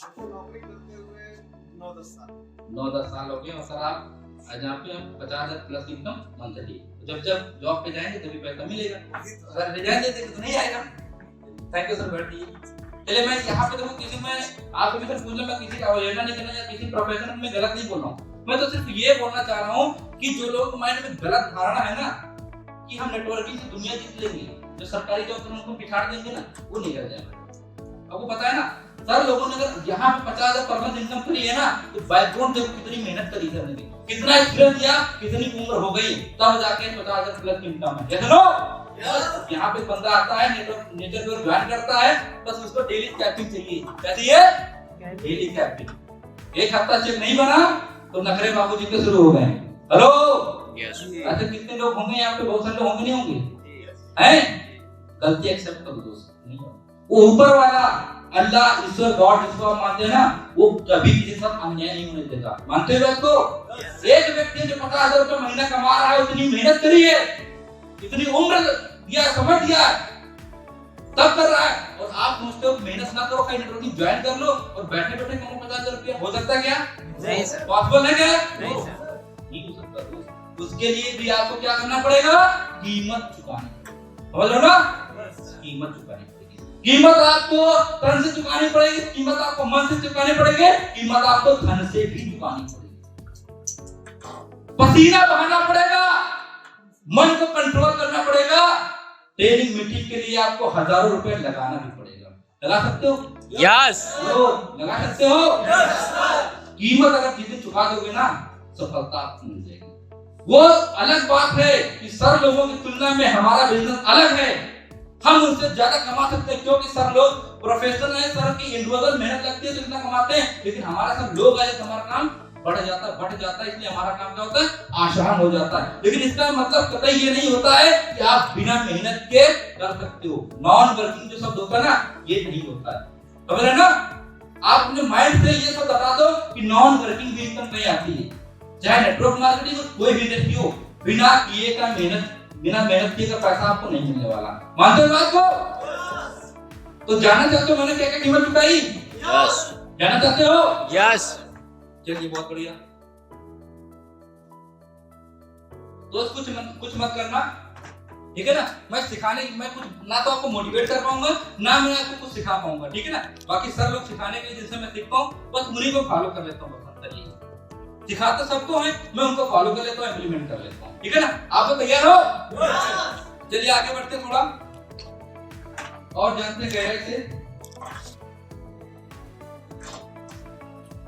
आपको नौकरी करते हुए 9-10 साल। 9-10 साल हो गए और सर आप आज यहाँ पे 50,000 प्लस इनकम मंथली। जब जॉब पे जाएंगे तभी पैसा मिलेगा, अगर रिजाइन देते तो नहीं आएगा। थैंक यू सर, बैठिए। चलिए मैं यहाँ पे देखो, किसी में आपको भी सर पूछना, मैं किसी का अवहेलना नहीं करना या किसी प्रोफेशन में गलत नहीं बोल रहा हूँ, मैं तो सिर्फ ये बोलना चाह रहा हूँ कि जो लोग माइंड में गलत धारणा है ना कि हम नेटवर्किंग से दुनिया जीत लेंगे, जो सरकारी जॉब पर हमको बिठा देंगे ना, वो नहीं कर जाएगा। आपको पता है ना सर, लोगों ने अगर यहाँ पे 50,000 पर मंथ इनकम करी है ना, तो बैकग्राउंड देखो कितनी मेहनत करी है उन्होंने, कितना एक्सपीरियंस दिया, कितनी उम्र हो गई, तब जाके 50,000 प्लस इनकम है। जैसे लो यहाँ पे बंदा आता है, नेचर पर ज्वाइन करता है, बस उसको डेली कैपिंग चाहिए। क्या चाहिए? Daily capping. एक हफ्ता चेक नहीं बना तो नखरे बाबूजी के शुरू हो गए। हेलो, ऐसे कितने लोग होंगे यहाँ पे? बहुत सारे लोग होंगे, नहीं होंगे? हैं? गलती एक्सेप्ट कर दो, नहीं वो ऊपर वाला अल्लाह, ईश्वर, गॉड जिसको आप मानते हैं ना, वो कभी किसी के साथ अन्याय नहीं होने देगा। मानते हो इसको? एक व्यक्ति जो 50,000 रुपये महीना कमा रहा है, उतनी मेहनत करी है, इतनी उम्र दिया, समझ दिया, तब कर रहा है, और आप सोचते हो मेहनत ना करो, कहीं नेटवर्किंग ज्वाइन कर लो और बैठे बैठे कमाओ 50,000 रुपया। हो सकता है क्या? नहीं सर। पॉसिबल है क्या? नहीं सर। नहीं हो सकता। उसके लिए भी आपको क्या करना पड़ेगा? कीमत चुकानी। समझ रहे हो ना? कीमत चुकानी पड़ेगी। कीमत आपको तन से चुकानी पड़ेगी, कीमत आपको मन से चुकानी पड़ेगी, कीमत आपको धन से भी चुकानी पड़ेगी। पसीना बहाना पड़ेगा, मन को कंट्रोल करना पड़ेगा। ट्रेनिंग मीटिंग के लिए आपको हजारों रुपए लगाना भी पड़ेगा। लगा सकते हो? यस। लगा सकते हो? कीमत अगर जितनी चुका दोगे ना, सफलता आपको मिल जाएगी। वो अलग बात है कि सर लोगों की तुलना में हमारा बिजनेस अलग है, हम उनसे ज्यादा कमा सकते हैं, क्योंकि सर लोग प्रोफेशनल है, सर की इंडिविजुअल मेहनत लगती है तो इतना कमाते हैं, लेकिन हमारा सब लोग आए तो हमारा काम बढ़ जाता है, इसलिए हमारा काम क्या होता है? आसान हो जाता है। लेकिन इसका मतलब कतई ये नहीं होता है कि आप बिना मेहनत के कर सकते हो। नॉन वर्किंग जो शब्द होता है ना, ये नहीं होता है, समझ रहे ना? आप अपने माइंड से ये सब बता दो कि नॉन वर्किंग भी इनकम नहीं आती है, चाहे नेटवर्क मार्केटिंग हो, कोई भी इंडस्ट्री हो, बिना किए का मेहनत किए का पैसा आपको नहीं मिलने वाला। मानते हो बात को? तो जानना चाहते हो मैंने क्या क्या कीमत चुकाई? यस। जानना चाहते हो? यस। चलिए, बहुत बढ़िया। दोस्त कुछ मत करना, ठीक है ना? मैं कुछ ना तो आपको मोटिवेट कर पाऊंगा, ना मैं आपको कुछ सिखा पाऊंगा, ठीक है ना? बाकी सर लोग सिखाने के लिए जिनसे मैं सीखता हूँ, बस उन्हीं को फॉलो कर लेता हूँ। सिखाते सबको है, मैं उनको फॉलो कर लेता हूँ, इंप्लीमेंट कर लेता हूँ, ठीक है ना? आप तो तैयार हो? चलिए आगे बढ़ते हैं, थोड़ा और जानते हैं गहराई से।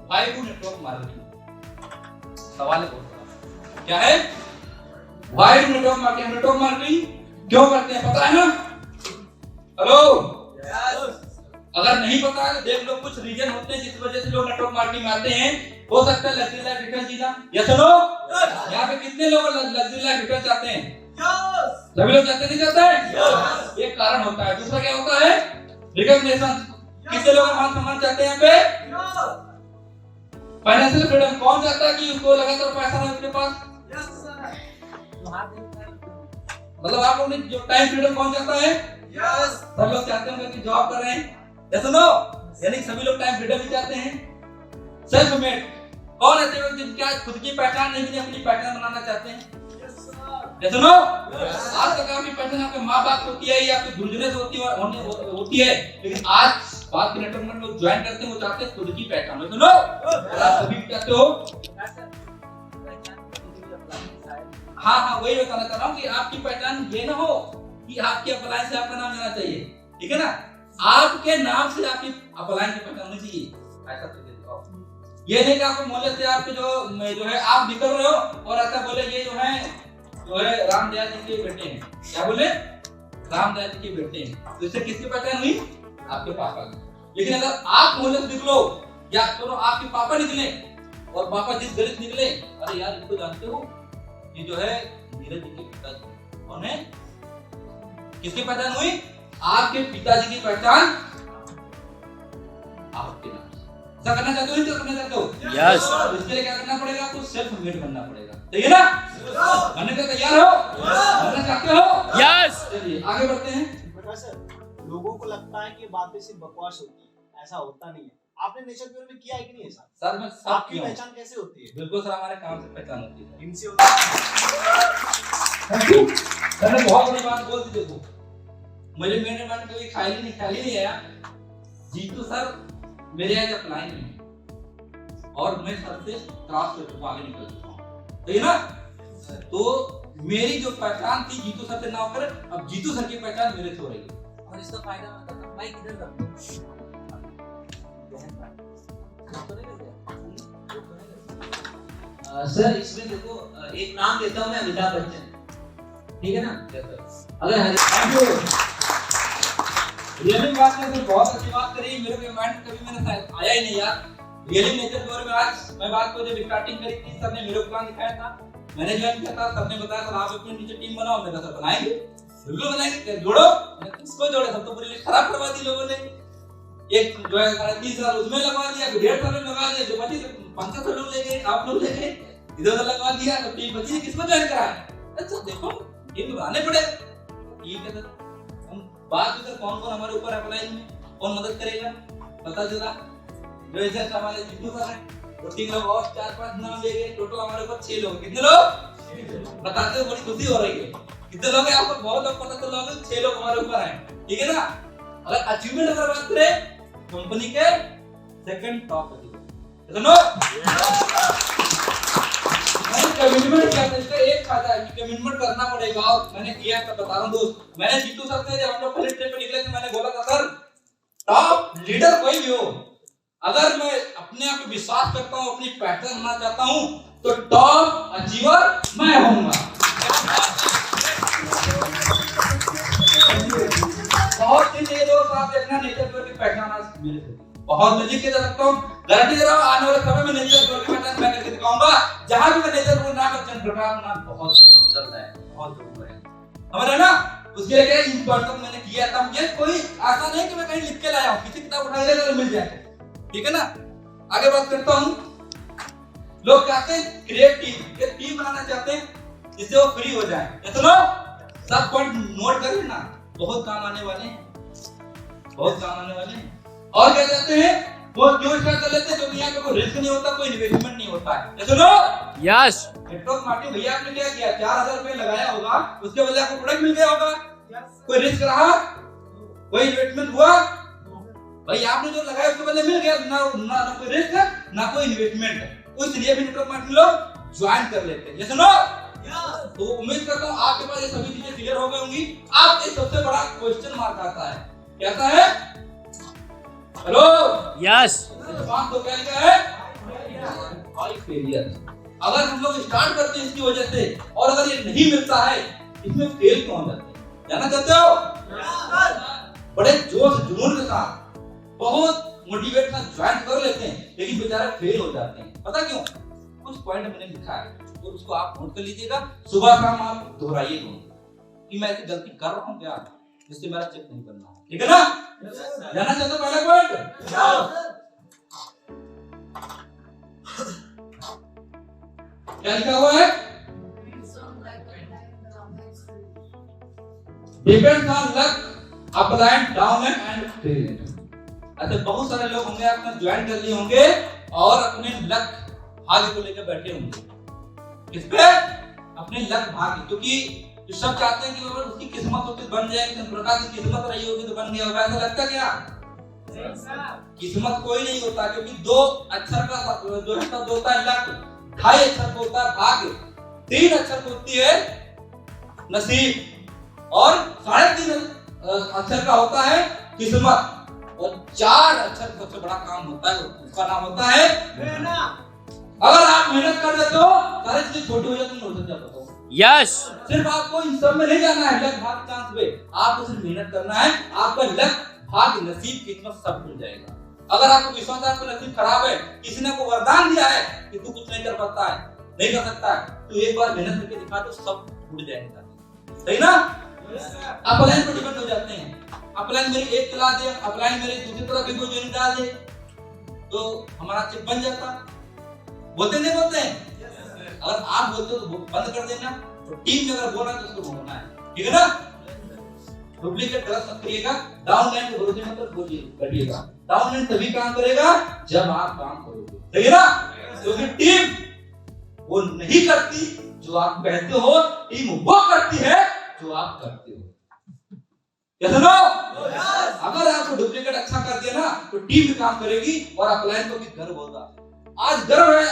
Why do network marketing? सवाल है बहुत बड़ा। क्या है? Why do network marketing? Network marketing क्यों करते हैं, पता है ना? हेलो? अगर नहीं पता है तो देख लो, कुछ रीजन होते हैं जिस वजह से लोग नेटवर्क मार्केटिंग में आते हैं। हो सकता है लग्जरी लाइफ रिटर्न जीना। Yes no? यहाँ पे कितने लोग लग्जरी लाइफ रिटर्न चाहते हैं? सभी लोग चाहते नहीं चाहते? एक कारण होता है। दूसरा क्या होता है? रिकॉग्निशन। कितने लोग मान सम्मान चाहते हैं यहाँ पे? Financial freedom. कौन चाहता है कि उसको लगातार पैसा हो अपने पास? मतलब आप लोग ने जो टाइम फ्रीडम कौन चाहता है? सब लोग चाहते होंगे कि जॉब कर रहे हैं। Yes no? यानी सभी लोग टाइम फ्रीडम ही चाहते हैं। Self made. कौन ऐसे लोग जिनका खुद की पहचान नहीं है, अपनी पहचान बनाना चाहते हैं? Yes no? आज तक आपकी पहचान आपके माँ बाप होती है या आपके गुरुजनों से होती है, लेकिन आज बात के नेटवर्क में लोग ज्वाइन करते हैं, वो चाहते हैं खुद की पहचान। Yes no? आप सभी चाहते हो? हाँ, वही बताना चाह रहा हूँ कि आपकी पहचान ये ना हो कि आपके अपलाइन से आपका नाम जाना चाहिए, ठीक है ना? आपके नाम से आपकी अपलाइन की पहचान होनी चाहिए। ऐसा करके दिखाओ। ये नहीं कि आपको मोहल्ले से आपके जो है आप निकल रहे हो और ऐसा बोले ये जो है रामदयाल जी के बेटे हैं। क्या बोले? रामदयाल जी के बेटे हैं। तो इससे किसकी पहचान हुई? आपके पापा की। लेकिन अगर आप मोहल्ले से निकलो या दोनों आपके पापा निकले और पापा जिस गलत निकले, अरे यार इसको जानते हो, ये जो है नीरज जी के पिताजी। कौन है? किसकी पहचान हुई? आपके पिताजी की पहचान आपके नाम से। ऐसा करना चाहते हो? नहीं करना चाहते हो? यस। इसके लिए क्या करना पड़ेगा? आपको सेल्फ मेड बनना पड़ेगा, ठीक है ना? बनने के तैयार हो? बनना चाहते हो? यस। चलिए आगे बढ़ते हैं। सर, लोगों को लगता है कि बातें सिर्फ बकवास होती है, ऐसा होता नहीं है। आपने नेचर ब्यूरो में किया है कि नहीं ऐसा? सर मैं सब आपकी किया हूं। पहचान कैसे होती है? बिल्कुल सर, हमारे काम से पहचान होती है। इनसे होती है। सर ने बहुत बड़ी बात बोल दी। देखो मैंने कभी ख्याल ही नहीं आया। जीतू सर मेरे आज अप्लाई नहीं और मैं सर से क्रॉस कर चुका, आगे निकल चुका हूं, ठीक है ना? तो मेरी जो पहचान थी जीतू सर से ना होकर अब जीतू सर की पहचान मेरे से हो रही है। और इसका फायदा मैं बताता हूं। माइक इधर रखो। सर इसमें देखो एक नाम देता हूं मैं, अमिताभ बच्चन, ठीक है ना? अगर थैंक यू। रियली बात है सर, बहुत अच्छी बात करी। मेरे को माइंड कभी मैंने आया ही नहीं यार। रियली नेचर के बारे में आज मैं बात को जब स्टार्टिंग करी थी, सर ने मेरे को प्लान दिखाया था मैंने ज्वाइन किया था, सबने बताया सर आप अपने नीचे टीम बनाओ, मैंने कहा सर बनाएंगे, बिल्कुल बनाएंगे, जोड़ो। किसको जोड़े, सब तो पूरी लिस्ट खराब करवा दी लोगों ने। एक जो है 3.5 साल उसमें लगा दिया, 1.5 साल में लगा दिया, जो बची 75 लोग ले गए, आप लोग ले गए, इधर लगा दिया, तो टीम बची, किसको ज्वाइन कराया? अच्छा देखो टीम बनाने पड़े, ठीक है सर। हम बात सर कौन कौन हमारे ऊपर अप्लाई में कौन मदद करेगा पता चला, जो ऐसे हमारे जितू सर है, वो 3 लोग और 4-5 नाम ले गए, टोटल हमारे ऊपर 6 लोग। कितने लोग बताते हो, बड़ी खुशी हो रही है। कितने लोग हैं आपको बहुत लोग पता चला होगा, 6 लोग हमारे ऊपर हैं, ठीक है ना। अगर अचीवमेंट अगर बात करें कंपनी के सेकंड टॉप है, सुनो मैंने कमिटमेंट किया था, इसका एक फायदा है कि कमिटमेंट करना पड़ेगा, और मैंने किया है, बता रहा हूं दोस्त। मैंने जीतू सर से जब हम लोग पहले ट्रेन पे निकले थे, मैंने बोला था सर टॉप लीडर कोई भी हो, अगर मैं अपने आप पे विश्वास करता हूं, अपनी पहचान बनाना चाहता हूं, तो टॉप अचीवर मैं होऊंगा। बहुत दिन ये दोस्त आप देखना नेचर की पहचान आज मेरे से बहुत नजदीक के जा सकता हूं, गारंटी दे रहा हूं, आने वाले समय में नेचर की पहचान मैं करके दिखाऊंगा। जहां भी मैं नेचर को नाम चंद्रप्रकाश नाम बहुत चल रहा है, बहुत जरूर है हमारा ना। उसके लिए क्या इंपॉर्टेंट मैंने किया था, मुझे कोई आशा नहीं कि मैं कहीं लिख के लाया हूं, किसी किताब उठा ले तो मिल जाए, ठीक है ना। आगे बात करता हूं, लोग चाहते हैं क्रिएटिव एक टीम बनाना चाहते हैं जिससे वो फ्री हो जाए, ये सुनो सब पॉइंट नोट कर लेना, बहुत काम आने वाले हैं, बहुत काम आने वाले हैं। और क्या कहते हैं वो क्यों स्टार्ट कर लेते हैं, क्योंकि यहाँ पे कोई रिस्क नहीं होता, कोई इन्वेस्टमेंट नहीं होता है, ये सुनो। यस नेटवर्क मार्केटिंग भैया आपने क्या किया, 4000 रुपए लगाया होगा, उसके बदले आपको प्रोडक्ट मिल गया होगा, कोई रिस्क रहा, कोई इन्वेस्टमेंट हुआ भाई, आपने जो लगाया उसके बदले मिल गया, ना कोई रिस्क है ना कोई इन्वेस्टमेंट है, इसलिए भी नेटवर्क मार्केटिंग लोग ज्वाइन कर लेते हैं, ये सुनो। तो उम्मीद करता हूँ आपके पास ये सभी चीजें क्लियर हो गई होंगी। अब एक सबसे बड़ा क्वेश्चन मार्क आता है, कैसा है, हेलो यस तो क्या लिखा है, हाई फेलियर। अगर हम लोग स्टार्ट करते हैं इसकी वजह से, और अगर ये नहीं मिलता है, इसमें फेल क्यों हो जाते हैं, जानना चाहते हो? बड़े जोश जुनून के साथ बहुत मोटिवेट का ज्वाइन कर लेते हैं, लेकिन बेचारे फेल हो जाते हैं, पता क्यों? कुछ पॉइंट मैंने लिखा है, तो उसको आप नोट कर लीजिएगा, सुबह शाम आप दोहराइएगा कि मैं ऐसी गलती कर रहा हूं क्या, जिससे मेरा चेक नहीं करना है, ठीक है ना। जानना चाहते हो पहला पॉइंट, क्या लिखा हुआ है, depends on luck, applied down and fail. ऐसे बहुत सारे लोग होंगे आपने ज्वाइन कर लिए होंगे और अपने लक भाग्य को लेकर बैठे होंगे, इस पे अपने लक भाग्य, क्योंकि जो सब चाहते हैं कि अगर उसकी किस्मत होती बन जाए, चंद्रप्रकाश की किस्मत रही होगी तो बन गया होगा, ऐसा लगता क्या? किस्मत कोई नहीं होता, क्योंकि 2 अक्षर का जो है शब्द होता है लक, 2.5 अक्षर को होता है भाग्य, 3 अक्षर को होती है नसीब, और 3.5 अक्षर का होता है किस्मत, और 4 अक्षर का सबसे बड़ा काम होता है, उसका नाम होता है मेहनत। अगर आप मेहनत कर देते हो, सारी चीजें छोटी हो जाती है, यस सिर्फ आपको इन सब में नहीं जाना है लक भाग्य चांस पे, आपको सिर्फ मेहनत करना है, आपका लक भाग्य नसीब किस्मत सब मिल जाएगा। अगर आपको विश्वास है आपका नसीब खराब है, किसी ने आपको वरदान दिया है कि तू कुछ नहीं कर पाता है, नहीं कर सकता है, तो एक बार मेहनत करके दिखा तो सब टूट जाएगा, सही ना। अपलाइन पर डिपेंड हो जाते हैं, अपलाइन मेरी एक क्लास दे, अपलाइन मेरी दूसरी तरफ भी कोई ज्वाइन डाल दे, तो हमारा चिप बन जाता, बोलते नहीं बोलते हैं। अगर आप बोलते हो तो बंद कर देना, तो टीम में अगर बोल रहा है तो उसको बोलना है, ठीक है ना। डुप्लीकेट गलत मत करिएगा, डाउनलाइन के भरोसे मत करिएगा, डाउनलाइन तभी काम करेगा जब आप काम करोगे, ठीक है ना। क्योंकि टीम वो नहीं करती जो आप कहते हो, टीम वो करती है जो आप करते हो, कैसे लो। अगर आपको डुप्लीकेट अच्छा कर दिया ना, तो टीम भी काम करेगी और अपलाइन को भी गर्व होगा। आज गर्व है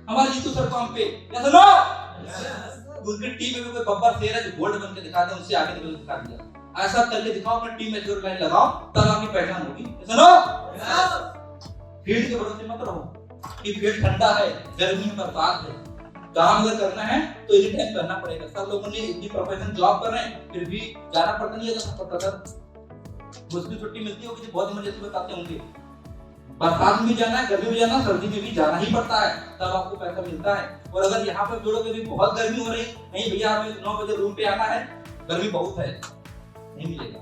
हमारे जीतू सर काम पे, कैसे लो। उनकी टीम में कोई बब्बर शेर है जो गोल्ड बन के दिखाते हैं, उससे आगे निकल दिखा दिया, ऐसा करके दिखाओ, अपनी टीम में जोर लाइन लगाओ, तब आपकी पहचान होगी, कैसे लो। फील्ड के भरोसे मत रहो कि फील्ड ठंडा है, गर्मी में बर्दाश्त है, काम अगर करना है तो एनी टाइम करना पड़ेगा। सब लोगों ने इतनी प्रोफेशनल जॉब कर रहे हैं, फिर भी जाना पड़ता नहीं है, मुश्किल छुट्टी मिलती होगी, बहुत इमरजेंसी बताते होंगे, बरसात में भी जाना है, गर्मी में जाना, सर्दी में भी जाना ही पड़ता है, तब आपको पैसा मिलता है। और अगर यहाँ पर जोड़ोगे भी बहुत गर्मी हो रही, नहीं भैया हमें 9 बजे रूम पे आना है, गर्मी बहुत है, नहीं मिलेगा।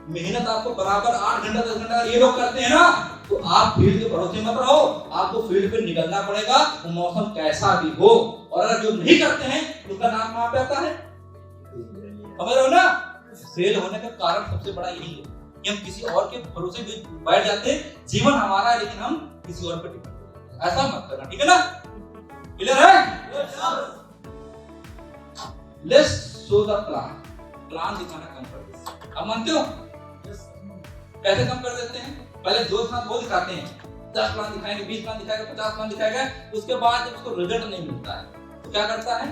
मेहनत आपको बराबर 8 घंटा 10 घंटा ये लोग करते हैं ना, तो आप फील्ड के भरोसे मत रहो, आपको फील्ड पे निकलना पड़ेगा, वो मौसम कैसा भी हो। और अगर जो नहीं करते हैं उनका नाम कहाँ पे आता है, समझ रहे हो ना? फेल होने का कारण सबसे बड़ा यही है कि हम किसी और के भरोसे भी बैठ जाते हैं। जीवन हमारा है लेकिन हम किसी और पे डिपेंड करते हैं, ऐसा मत करना, ठीक है ना? क्लियर है? लेट्स शो द प्लान दिखाना कम कर दो। अब मानते हो कैसे कम कर देते हैं? पहले जो साथ वो दिखाते हैं, 10 प्लान दिखाएंगे, 20 प्लान दिखाएंगे, 50 प्लान दिखाएगा, उसके बाद जब उसको रिजल्ट नहीं मिलता है तो क्या करता है?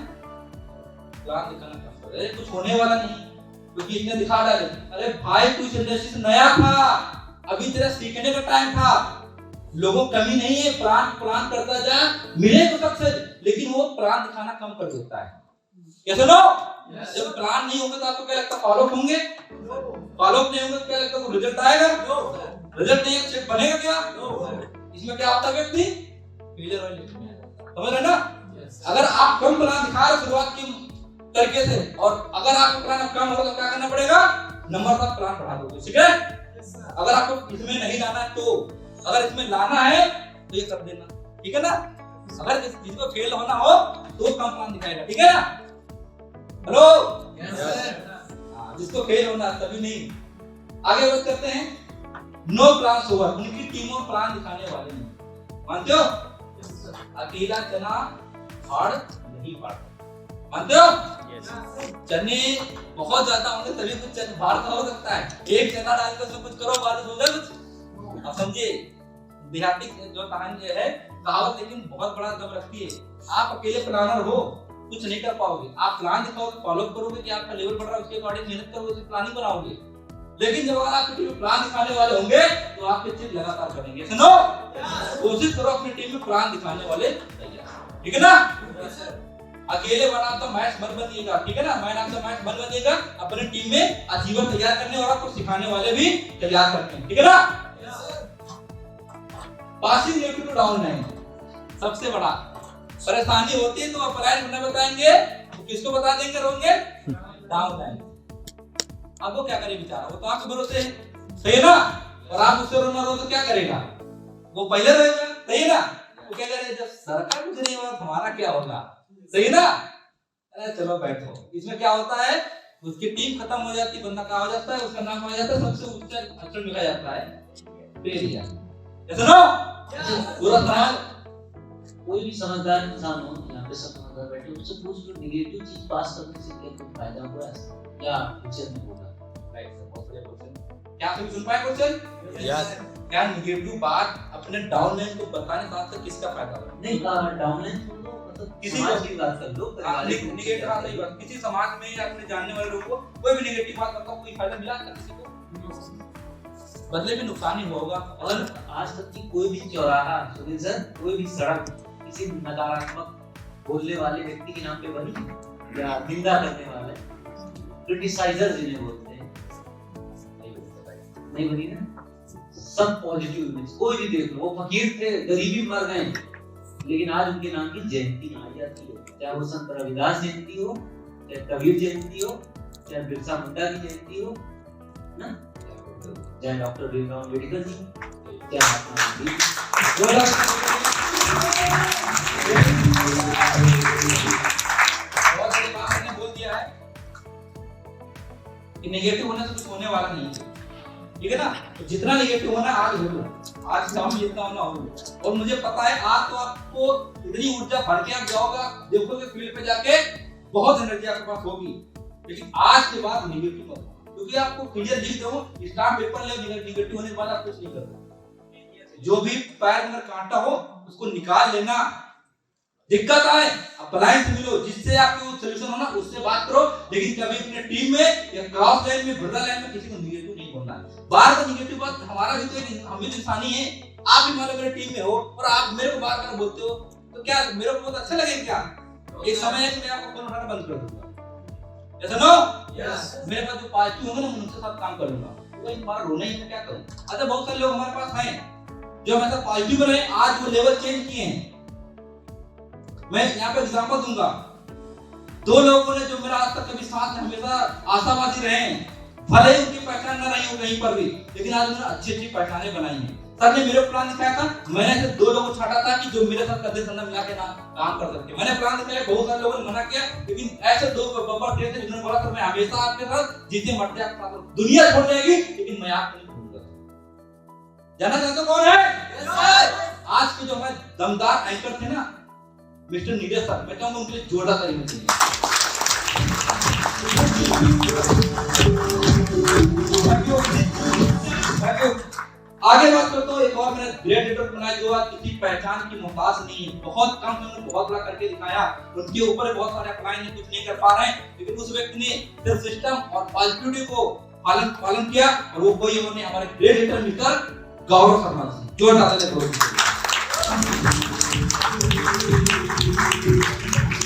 प्लान दिखाना कम कर दे, कुछ होने वाला नहीं, क्योंकि इसने दिखा डाले। अरे भाई तू इस इंडस्ट्री से नया था, अभी तेरा सीखने का टाइम था, लोगों कमी नहीं है, प्लान करता जा, मिले तो सक्सेस, लेकिन वो प्लान दिखाना कम कर देता है। कैसे नो? जब प्लान नहीं होगा तो आपको क्या लगता है फॉलो होंगे? फॉलो नहीं होंगे तो क्या लगता है रिजल्ट आएगा? रिजल्ट नहीं है, चेक बनेगा क्या? इसमें क्या होता है व्यक्ति फेलियर वाले, समझ रहे ना? अगर आप कम प्लान दिखा रहे शुरुआत की तरीके से, और अगर आपका प्लान कम होगा तो क्या करना पड़ेगा? नंबर का प्लान बढ़ा दोगे, ठीक है? अगर आपको इसमें नहीं लाना है तो, अगर इसमें लाना है तो ये कर देना, ठीक है ना? अगर जिसको फेल होना हो तो कम प्लान दिखाएगा, ठीक है ना? हेलो, जिसको फेल होना तभी नहीं। आगे बात करते हैं, नो प्लान ओवर, उनकी टीमों प्लान दिखाने वाले नहीं, मानते हो? अकेला चना फाड़ नहीं पाड़ता, मानते हो? चने बहुत ज्यादा होंगे तभी कुछ चने फाड़ का हो सकता है, एक चना डालकर उसमें कुछ करो बारिश हो जाए कुछ। अब समझिए देहाती जो कहानी है कहावत, लेकिन बहुत बड़ा दम रखती है। आप अकेले प्लानर हो कुछ नहीं कर पाओगे, आप प्लान दिखाओ, फॉलो करोगे कि आपका लेवल बढ़ रहा है, उसके अकॉर्डिंग मेहनत करोगे, उसकी प्लानिंग बनाओगे। लेकिन जब अगर आपकी टीम में प्लान दिखाने वाले होंगे तो आपके चीज लगातार करेंगे, सुनो? कोशिश करो अपनी टीम में प्लान दिखाने वाले तैयार, ठीक है ना? अकेले बना तो मैच बन बनिएगा, ठीक है ना? मैन ऑफ द मैच बन बनिएगा, अपनी टीम में अचीवर तैयार करने और आपको सिखाने वाले भी तैयार करते हैं, ठीक है ना? Passing left to down line सबसे बड़ा परेशानी होती है, तो अपलाइन करना बताएंगे तो किसको बता देंगे? रोंगे डाउन लाइन। अब वो क्या करे बेचारा, वो तो आपके भरोसे है, सही है ना? और आप उससे रोना रो तो क्या करेगा? वो पहले रहेगा, सही है ना? वो क्या करेगा? जब सरकार कुछ नहीं होगा हमारा क्या होगा, सही है ना? अरे चलो बैठो। इसमें क्या होता है, उसकी टीम खत्म हो जाती, बंदा कहाँ हो जाता है, उसका नाम हो जाता है, सबसे ऊंचा अक्षर लिखा जाता है फेलियर। सुनो पूरा समाज, कोई भी समझदार इंसान हो, यहाँ पे सब समझदार बैठे, उससे पूछ लो नेगेटिव चीज पास करने से क्या कोई फायदा हुआ है या फ्यूचर में होगा? राइट सर, बहुत बढ़िया क्वेश्चन। क्या आप सुन पाए क्वेश्चन? यस। क्या नेगेटिव बात अपने डाउनलाइन को बताने साथ से किसका फायदा होगा? नहीं, डाउनलाइन तो मतलब किसी समाज को की बात कर लो, नेगेटिव बात नहीं, बात किसी समाज में या अपने जानने वाले लोगों को कोई भी नेगेटिव बात बताओ, कोई फायदा मिला था किसी को? बदले में नुकसान ही होगा। और आज तक की कोई भी चौराहा, सुनील सर, कोई भी सड़क किसी नकारात्मक बोलने वाले व्यक्ति के नाम पे बनी या निंदा करने वाले क्रिटिसाइजर जिन्हें बोलते हैं, नहीं बनी ना? सब पॉजिटिव इमेज, कोई भी देख लो, वो फकीर थे, गरीबी मर गए, लेकिन आज उनके नाम की जयंती मनाई जाती है, चाहे वो संत रविदास जयंती हो, चाहे कबीर जयंती हो, चाहे बिरसा मुंडा की जयंती हो ना, चाहे डॉक्टर भीमराव अम्बेडकर जी, चाहे महात्मा गांधी। बहुत बड़ी बात मैंने बोल दिया है कि नेगेटिव होने से कुछ होने वाला नहीं है, ठीक है ना? तो जितना नेगेटिव होना आज हो लो, आज शाम जितना होना हो लो। और मुझे पता है आज तो आपको इतनी ऊर्जा भर के आप जाओगा, देखोगे फील्ड पे जाके बहुत एनर्जी आपके पास होगी, लेकिन आज के बाद नेगेटिव मत, क्योंकि आपको क्लियर लिख दो स्टाफ पेपर ले, नेगेटिव होने के बाद आप कुछ नहीं करते। जो भी पैर में कांटा हो उसको निकाल लेना। दिक्कत आए अप्लायंस मिलो, जिससे आपको सॉल्यूशन होना उससे बात करो, लेकिन कभी अपने टीम में या क्रॉस लाइन में ब्रदर लाइन में किसी को नेगेटिव नहीं बोलना। बार बार नेगेटिव बात, हमारा भी तो हम भी इंसानी है, आप भी मान लो मेरे टीम में हो और आप मेरे को बार बार बोलते हो, तो क्या मेरे को बहुत अच्छा लगेगा क्या? एक समय है कि मैं आपको फोन उठाना बंद कर दूंगा, ऐसा नो? यस। मेरे पास जो पार्टी होंगे ना मैं उनके साथ काम करूंगा, तो तुम्हारा रोना ही, मैं क्या करूं? अच्छा बहुत सारे लोग हमारे पास हैं जो हमेशा पॉजिटिव रहे, आज वो लेवल चेंज किए हैं। मैं यहाँ पे एग्जांपल दूंगा, दो लोगों ने जो मेरा आज तक कभी साथ में हमेशा आशावादी रहे हैं, भले ही उनकी पहचान न रही हो कहीं पर भी, लेकिन आज उन्होंने अच्छी अच्छी पहचानें बनाई हैं। सर ने मेरे प्लान दिखाया था, मैंने ऐसे दो लोगों को छाटा था कि जो मेरे साथ कंधे से मिला के ना काम कर सकते। मैंने प्लान दिखाया, बहुत सारे लोगों ने मना किया, लेकिन ऐसे दो बब्बर थे जिन्होंने बोला था मैं हमेशा आपके साथ, जीते मरते आपके साथ, दुनिया छोड़ जाएगी लेकिन मैं आपको नहीं छोड़ूंगा। जानना चाहते हो कौन है? आज के जो हमारे दमदार एंकर थे ना, मिस्टर नीरज सर, मैं कहूंगा उनके लिए जोरदार तारीफ चाहिए। आगे बात करता हूँ, एक और मैंने ग्रेट लीडर बनाया जो आज किसी पहचान की मोहताज नहीं है, बहुत कम समय में बहुत बड़ा करके दिखाया। उनके ऊपर बहुत सारे अप्लाई ने कुछ नहीं कर पा रहे हैं, लेकिन उस व्यक्ति ने सिर्फ सिस्टम और पॉजिटिविटी को पालन किया, और वो कोई उन्होंने हमारे great leader mister Gaurav Sharma ji, जोरदार तालियां।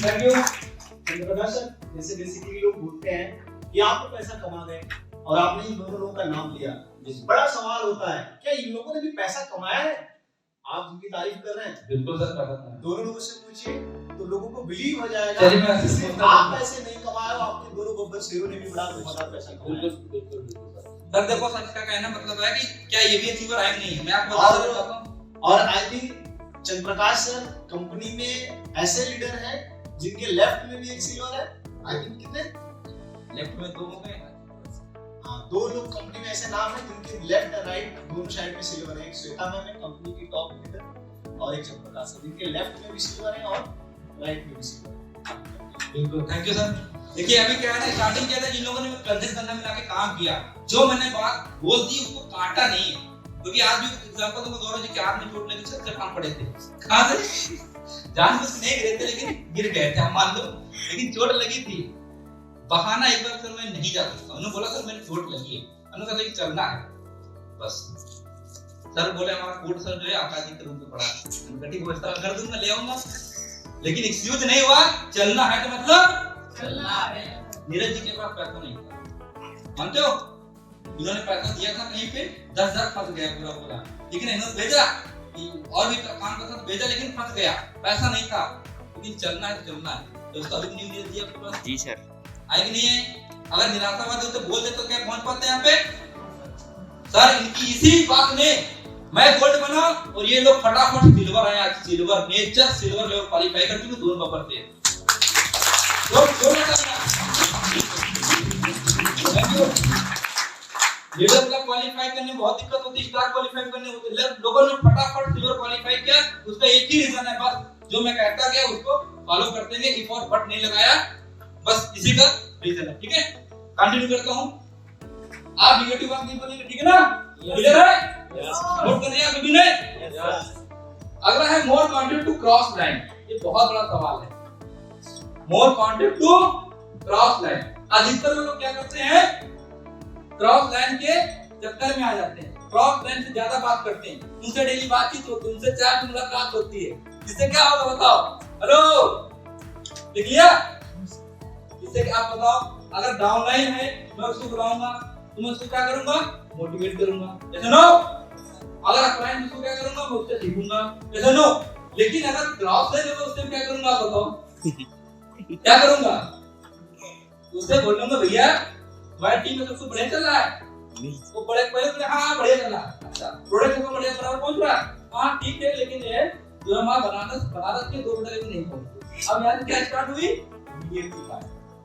Thank you Chandraprakash sir. जैसे बेसिकली लोग बोलते हैं कि आप तो पैसा कमा गए और आपने इन दोनों लोगों का नाम लिया, बड़ा सवाल होता है क्या इन लोगों ने भी पैसा कमाया है? आप जिनकी तारीफ कर रहे हैं, बिल्कुल सर, पैसा दोनों लोगों से पूछिए तो लोगों को बिलीव हो जाएगा। चलिए मैं आप पैसे नहीं कमाए, आपके दोनों बब्बर शेरों ने भी बड़ा पैसा कमाया। बिल्कुल सर, देखो सर का कहना मतलब है कि क्या ये भी अचीवर है नहीं है, मैं आपको बता देना चाहता हूं। और I think Chandraprakash sir company में ऐसे लीडर हैं जिनके लेफ्ट में भी एक सिल्वर है। आई थिंक कितने लेफ्ट में दो हो गए, हाँ, दो लोग कंपनी में ऐसे नाम है जिनके लेफ्ट और राइट दोनों साइड में सिल्वर है। एक श्वेता मैम है कंपनी की टॉप लीडर, और एक चंद्रप्रकाश सर जिनके लेफ्ट में भी सिल्वर है और राइट में भी सिल्वर है। बिल्कुल, थैंक यू सर। देखिए अभी क्या है ना, स्टार्टिंग किया था जिन लोगों ने कंधे से कंधा मिला के काम किया, जो मैंने बात बोल दी उसको काटा नहीं है, क्योंकि आज भी एग्जांपल दूंगा, गौरव जी के हाथ में चोट लगी, छत से काम पड़े थे, कहां से जानबूझ के नहीं गिरे थे लेकिन गिर गए थे, हम मान लो, लेकिन चोट लगी थी। बहाना एक बार सर मैं नहीं जा सकता, उन्होंने बोला सर मेरी चोट लगी है, उन्होंने कहा कि चलना है बस। सर बोले हमारा कोर्ट सर जो है आकाश जी के रूम में पड़ा है, उन्होंने ठीक है सर कर दूंगा, ले आऊंगा, लेकिन एक्सक्यूज नहीं हुआ, चलना है तो मतलब चलना है। नीरज जी के पास पैसा नहीं था, मानते हो, इन्होंने पैसा दिया था कहीं पे, 10,000 फंस गया पूरा, लेकिन इन्होंने भेजा और भी काम करता तो भेजा, लेकिन फंस गया, पैसा नहीं था, लेकिन चलना है तो चलना है। तो उसका भी न्यूज़ दिया आपके पास जी सर, है कि नहीं है? अगर निराशावादी होते बोल दे तो क्या पहुंच पाते यहाँ पे? सर इनकी इसी बात ने मैं गोल्ड बना और ये लोग फटाफट सिल्वर आए, आज silver nature silver level qualify कर चुके, दोनों बब्बर थे। लीडर का क्वालीफाई करने में बहुत दिक्कत होती है, स्टार क्वालीफाई करने होती है, लोगों ने फटाफट सिल्वर क्वालीफाई किया, उसका एक ही रीजन है बस, जो मैं कहता गया उसको फॉलो करते गए, इफ और बट नहीं लगाया, बस इसी का रीजन है। ठीक है, कंटिन्यू करता हूं। आप नेगेटिव बात नहीं बोलेंगे, ठीक है ना? क्लियर है? नोट कर लिया सभी ने? अगला है more content to cross line, ये बहुत बड़ा सवाल है। More content to cross line, अधिकतर लोग क्या करते हैं, क्रॉस लाइन के चक्कर में आ जाते हैं, क्रॉस लाइन से ज्यादा बात करते हैं, उनसे डेली बातचीत होती है, उनसे चार मुलाकात होती है, इससे क्या होगा बताओ? हेलो, लिख लिया? इससे क्या आप बताओ, अगर डाउनलाइन है मैं उसको बुलाऊंगा, तो मैं उसको क्या करूंगा, मोटिवेट करूंगा, ऐसा नो? अगर अपलाइन उसको क्या करूंगा, मैं उससे सीखूंगा, ऐसा नो? लेकिन अगर क्रॉस लाइन है मैं उससे क्या करूंगा बताओ? क्या करूंगा? उससे बोलूंगा भैया तुम्हारी टीम में सबसे बढ़िया चल रहा है, वो बड़े पहले हाँ बढ़िया चल रहा है, अच्छा प्रोडक्ट को बढ़िया बराबर पहुंच रहा है, हाँ ठीक है, लेकिन ये जो हमारा बनारस के 2 घंटे में नहीं पहुंचे। अब यहाँ से क्या स्टार्ट हुई,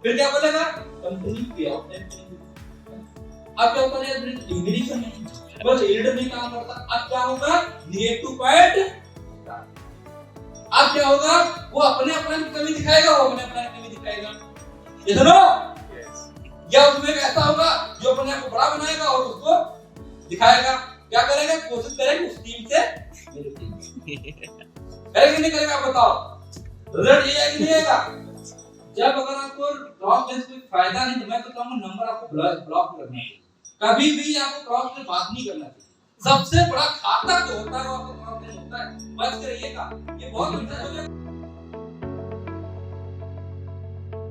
फिर क्या बोलेगा, कंपनी की अब क्या होता है, इंग्लिश में बस लीडर नहीं काम करता, अब क्या होगा, नेगेटिव पॉइंट, अब क्या होगा, वो अपने कमी दिखाएगा, वो अपने कमी दिखाएगा, ये सुनो, या उसमें ऐसा होगा जो अपने आप को बड़ा बनाएगा और उसको दिखाएगा, क्या करेगा, कोशिश करेगा उस टीम से करेगा नहीं करेगा, बताओ रिजल्ट ये है कि नहीं आएगा? जब अगर आपको क्रॉस लेंस कोई फायदा नहीं, तो मैं तो कहूंगा नंबर आपको ब्लॉक करना है, कभी भी आपको क्रॉस में बात नहीं करना चाहिए, सबसे बड़ा घातक जो होता है वो आपको क्रॉस लेंस होता है, बच के रहिएगा, ये बहुत अच्छा है।